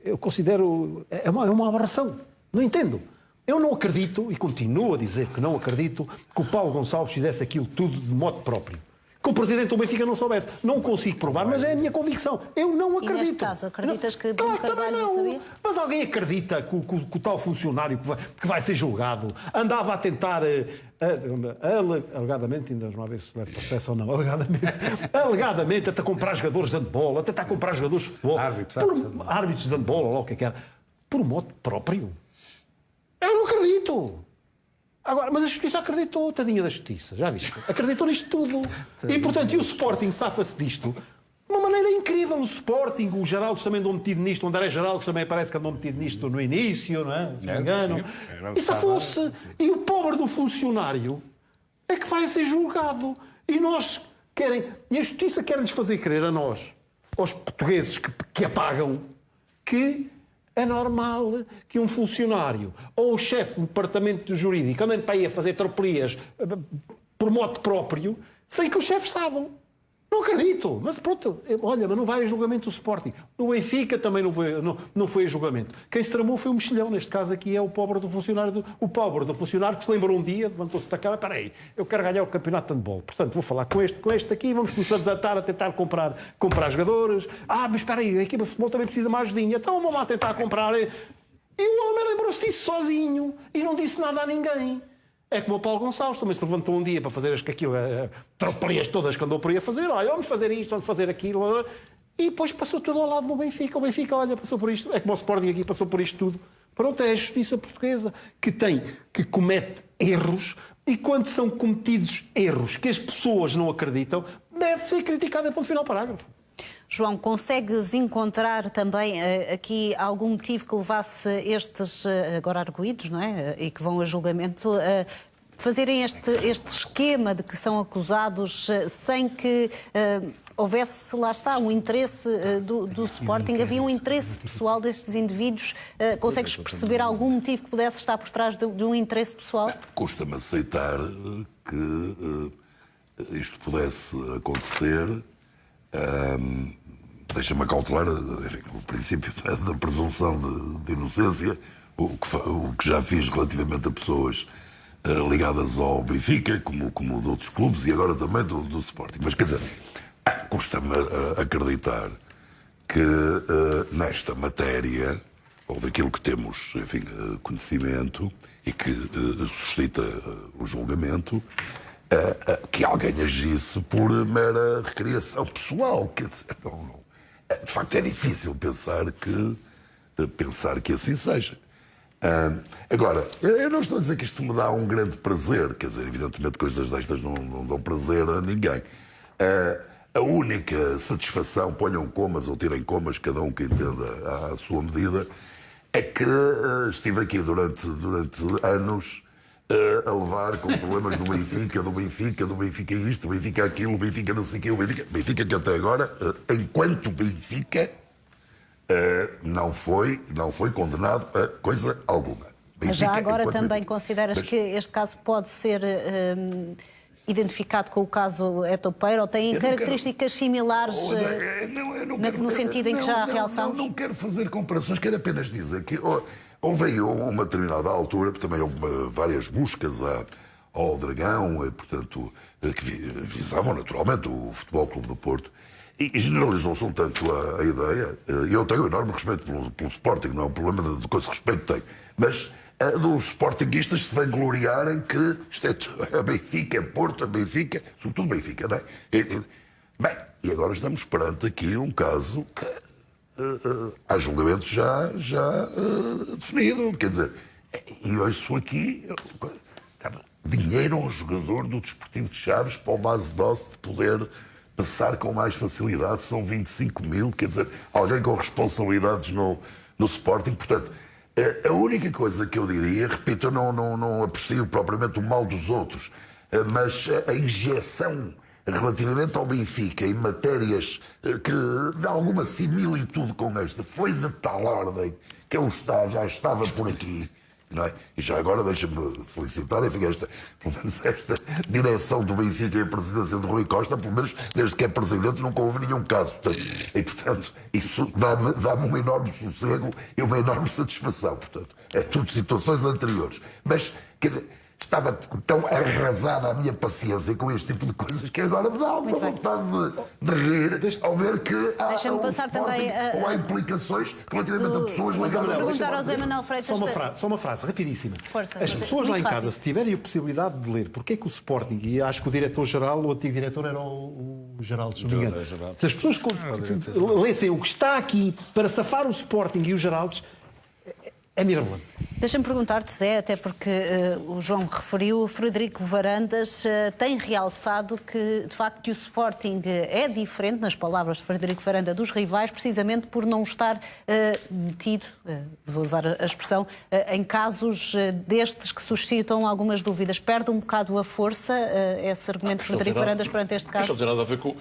eu considero... É uma aberração. Não entendo. Eu não acredito, e continuo a dizer que não acredito, que o Paulo Gonçalves fizesse aquilo tudo de modo próprio. Que o presidente do Benfica não soubesse. Não consigo provar, mas é a minha convicção. Eu não acredito. E neste caso, acreditas que Bruno Carvalho não sabia? Mas alguém acredita que o tal funcionário que vai ser julgado andava a tentar, alegadamente, ainda não há ver se leva processo ou não, alegadamente, a comprar jogadores de handball, a tentar comprar jogadores de futebol, árbitros de handball, ou lá o que era, por modo próprio. Eu não acredito. Agora, mas a Justiça acreditou, tadinha da Justiça, já viste? Acreditou nisto tudo. E, portanto, o Sporting safa-se disto de uma maneira incrível. O Sporting, o Geraldo também andou metido nisto, o André Geraldo também parece que andou metido nisto no início, não é? Se não me engano. E safou-se. E o pobre do funcionário é que vai ser julgado. E nós querem... E a Justiça quer-nos fazer crer a nós, aos portugueses que a pagam, que... É normal que um funcionário ou o chefe do departamento jurídico andem para aí a fazer tropelias por modo próprio, sem que os chefes saibam. Não acredito. Mas pronto, olha, mas não vai a julgamento do Sporting. No Benfica também não foi a julgamento. Quem se tramou foi o mexilhão. Neste caso aqui é o pobre do funcionário. O pobre do funcionário que se lembrou um dia, levantou-se da cama, espera aí, eu quero ganhar o campeonato de handball. Portanto, vou falar com este aqui, vamos começar a desatar, a tentar comprar jogadores. Mas espera aí, a equipa de futebol também precisa de mais ajudinha. Então vamos lá tentar comprar. E o homem lembrou-se disso sozinho e não disse nada a ninguém. É como o Paulo Gonçalves, também se levantou um dia para fazer as tropelias todas que andou por aí a fazer. Olha, vamos fazer isto, vamos fazer aquilo. E depois passou tudo ao lado do Benfica. O Benfica, olha, passou por isto. É como o Sporting aqui passou por isto tudo. Pronto, é a Justiça Portuguesa que comete erros, e quando são cometidos erros que as pessoas não acreditam, deve ser criticada pelo final parágrafo. João, consegues encontrar também aqui algum motivo que levasse estes, agora arguidos, não é? E que vão a julgamento, fazerem este esquema de que são acusados sem que houvesse, lá está, um interesse do Sporting? Havia um interesse pessoal destes indivíduos? Consegues perceber algum motivo que pudesse estar por trás de um interesse pessoal? Custa-me aceitar que isto pudesse acontecer. Deixa-me acautelar, enfim, o princípio da presunção de inocência, o que já fiz relativamente a pessoas ligadas ao Benfica, como de outros clubes, e agora também do Sporting. Mas, quer dizer, custa-me acreditar que nesta matéria, ou daquilo que temos, enfim, conhecimento, e que suscita o julgamento, que alguém agisse por mera recriação pessoal. Quer dizer, de facto é difícil pensar que assim seja. Agora, eu não estou a dizer que isto me dá um grande prazer, quer dizer, evidentemente coisas destas não dão prazer a ninguém. A única satisfação, ponham comas ou tirem comas, cada um que entenda à sua medida, é que estive aqui durante anos a levar com problemas do Benfica isto, do Benfica aquilo, do Benfica não sei o quê, o Benfica que até agora, enquanto Benfica, não foi condenado a coisa alguma. Benfica, mas já agora também Benfica. consideras que este caso pode ser identificado com o caso Etopeiro, ou tem características similares no sentido em que já realçamos? Não quero fazer comparações, quero apenas dizer que houve aí uma determinada altura, porque também houve várias buscas ao Dragão, portanto, que visavam naturalmente o Futebol Clube do Porto, e generalizou-se um tanto a ideia. Eu tenho enorme respeito pelo Sporting, não é um problema de coisa de respeito, tenho, mas dos sportinguistas se vangloriarem que isto é Benfica, é Porto, é Benfica, sobretudo Benfica, não é? Bem, e agora estamos perante aqui um caso que há julgamento já definido, quer dizer, e ouço aqui dinheiro a um jogador do Desportivo de Chaves para o base doce de poder passar com mais facilidade, são 25 mil, quer dizer, alguém com responsabilidades no Sporting, portanto, a única coisa que eu diria, repito, eu não aprecio propriamente o mal dos outros, mas a injeção relativamente ao Benfica em matérias que de alguma similitude com esta foi de tal ordem que eu já estava por aqui. Não é? E já agora deixa-me felicitar, enfim, pelo menos esta direção do Benfica e a presidência de Rui Costa, pelo menos desde que é presidente nunca houve nenhum caso. Portanto, isso dá-me um enorme sossego e uma enorme satisfação. Portanto, é tudo situações anteriores. Mas, quer dizer, estava tão arrasada a minha paciência com este tipo de coisas que agora me dá alguma vontade de rir ao ver que há implicações relativamente a pessoas ligadas a perguntar ao Zé Manuel Freitas. Só uma frase rapidíssima. Força, as pessoas lá em casa, se tiverem a possibilidade de ler porque é que o Sporting, e acho que o diretor-geral, o antigo diretor era o Geraldo, se não me engano. Se as pessoas lessem o que está aqui para safar o Sporting e os Geraldos, é mirabolante. Deixa-me perguntar-te, Zé, até porque o João referiu, o Frederico Varandas tem realçado que, de facto, que o Sporting é diferente, nas palavras de Frederico Varandas, dos rivais, precisamente por não estar metido, vou usar a expressão, em casos destes que suscitam algumas dúvidas. Perde um bocado a força esse argumento de Frederico Varandas perante este caso? Isto não tem nada a ver com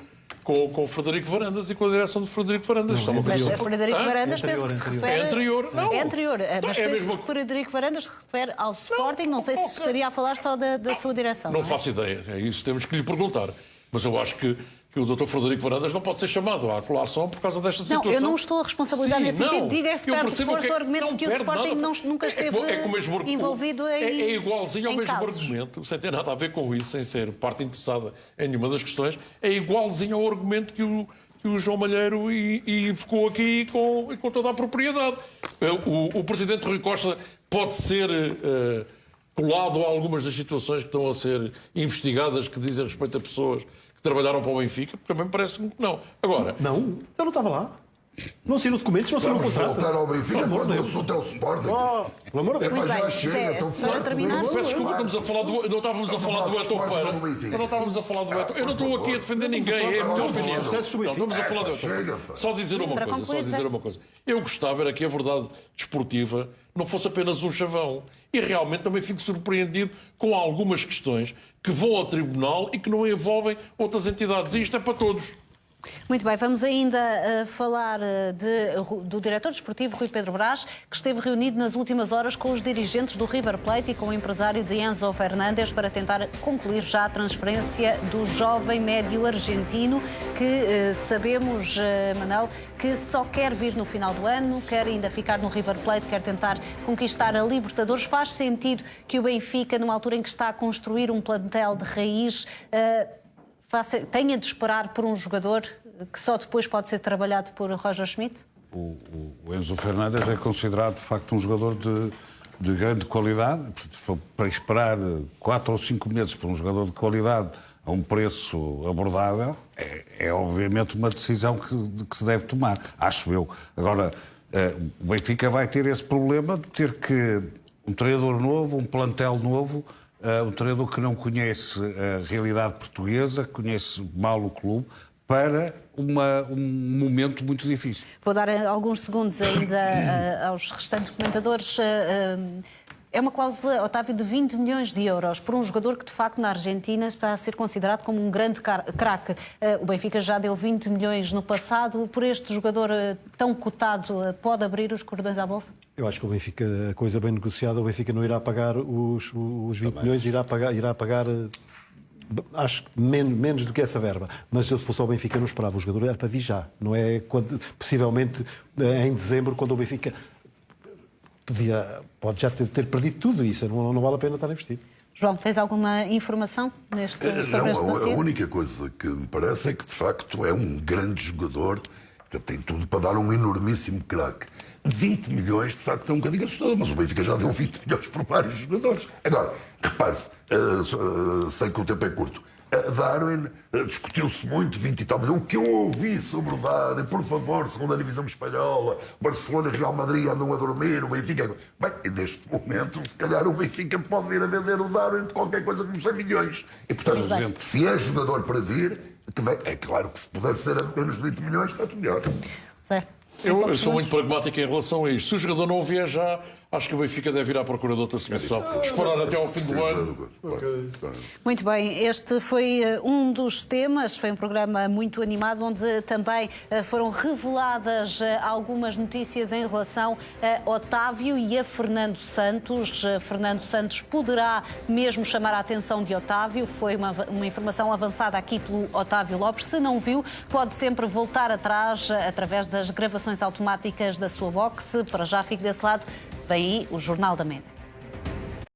o Frederico Varandas e com a direção de Frederico Varandas. Mas a Frederico Varandas penso que se refere... É anterior, não. É anterior, mas penso que Frederico Varandas se refere ao Sporting, não sei se estaria a falar só da sua direção. Não faço ideia, é isso temos que lhe perguntar. Mas eu acho que o Dr. Frederico Varandas não pode ser chamado à colação por causa desta situação. Não, eu não estou a responsabilizar nesse sentido. Diga é se perde força o argumento de que o Sporting nunca esteve envolvido em É igualzinho ao mesmo casos. argumento, sem ter nada a ver com isso, sem ser parte interessada em nenhuma das questões, é igualzinho ao argumento que o João Malheiro invocou aqui com toda a propriedade. O Presidente Rui Costa pode ser colado a algumas das situações que estão a ser investigadas, que dizem respeito a pessoas que trabalharam para o Benfica, também parece-me que não. Agora... Não, eu não estava lá. Não saíram documentos, não saíram contrato. Vamos voltar ao Benfica quando o assunto é o Sporting. Pelo amor de Deus. Muito bem, já chega, estou para farto. terminar... Peço desculpa, não estávamos a falar do Etopeira. Não estávamos a falar do Etopeira. Eu não estou aqui a defender ninguém, é a minha opinião. Não, estamos a falar do Etopeira. Só dizer uma coisa. Eu gostava era que a verdade desportiva não fosse apenas um chavão. E realmente também fico surpreendido com algumas questões que vão ao tribunal e que não envolvem outras entidades. E isto é para todos. Muito bem, vamos ainda falar do diretor desportivo Rui Pedro Brás, que esteve reunido nas últimas horas com os dirigentes do River Plate e com o empresário de Enzo Fernandes para tentar concluir já a transferência do jovem médio argentino que sabemos, Manel, que só quer vir no final do ano, quer ainda ficar no River Plate, quer tentar conquistar a Libertadores. Faz sentido que o Benfica, numa altura em que está a construir um plantel de raiz, tenha de esperar por um jogador que só depois pode ser trabalhado por Roger Schmidt? O Enzo Fernandes é considerado, de facto, um jogador de grande qualidade. Para esperar 4 ou 5 meses por um jogador de qualidade a um preço abordável, é obviamente uma decisão que se deve tomar, acho eu. Agora, o Benfica vai ter esse problema de ter que um treinador novo, um plantel novo, um treinador que não conhece a realidade portuguesa, conhece mal o clube, para um momento muito difícil. Vou dar alguns segundos ainda aos restantes comentadores. É uma cláusula, Otávio, de 20 milhões de euros por um jogador que, de facto, na Argentina está a ser considerado como um grande craque. O Benfica já deu 20 milhões no passado. Por este jogador tão cotado, pode abrir os cordões à bolsa? Eu acho que o Benfica, a coisa bem negociada, o Benfica não irá pagar os 20 milhões, irá pagar acho que menos do que essa verba. Mas se fosse ao Benfica, não esperava. O jogador era para vir já. Não é possivelmente em dezembro, quando o Benfica pode já ter perdido tudo isso. Não vale a pena estar a investir. João, tens alguma informação sobre este dossiê? A única coisa que me parece é que, de facto, é um grande jogador, que tem tudo para dar um enormíssimo craque. 20 milhões, de facto, é um bocadinho assustador, mas o Benfica já deu 20 milhões por vários jogadores. Agora, repare-se, sei que o tempo é curto. Darwin, discutiu-se muito, 20 e tal milhões. O que eu ouvi sobre o Darwin, por favor, segunda divisão espanhola, Barcelona e Real Madrid andam a dormir, o Benfica... Bem, neste momento, se calhar o Benfica pode vir a vender o Darwin de qualquer coisa como 100 milhões. E, portanto, se é jogador para vir, que vem, é claro que se puder ser a menos de 20 milhões, é muito melhor. Zé. Eu sou muito pragmático em relação a isto. Se o jogador não vier já, acho que o Benfica deve ir à procura de outra solução. Esperar até ao fim do ano. Muito bem, este foi um dos temas, foi um programa muito animado, onde também foram reveladas algumas notícias em relação a Otávio e a Fernando Santos. Fernando Santos poderá mesmo chamar a atenção de Otávio, foi uma informação avançada aqui pelo Otávio Lopes. Se não viu, pode sempre voltar atrás através das gravações automáticas da sua box. Para já fique desse lado. Vem aí o Jornal da Média.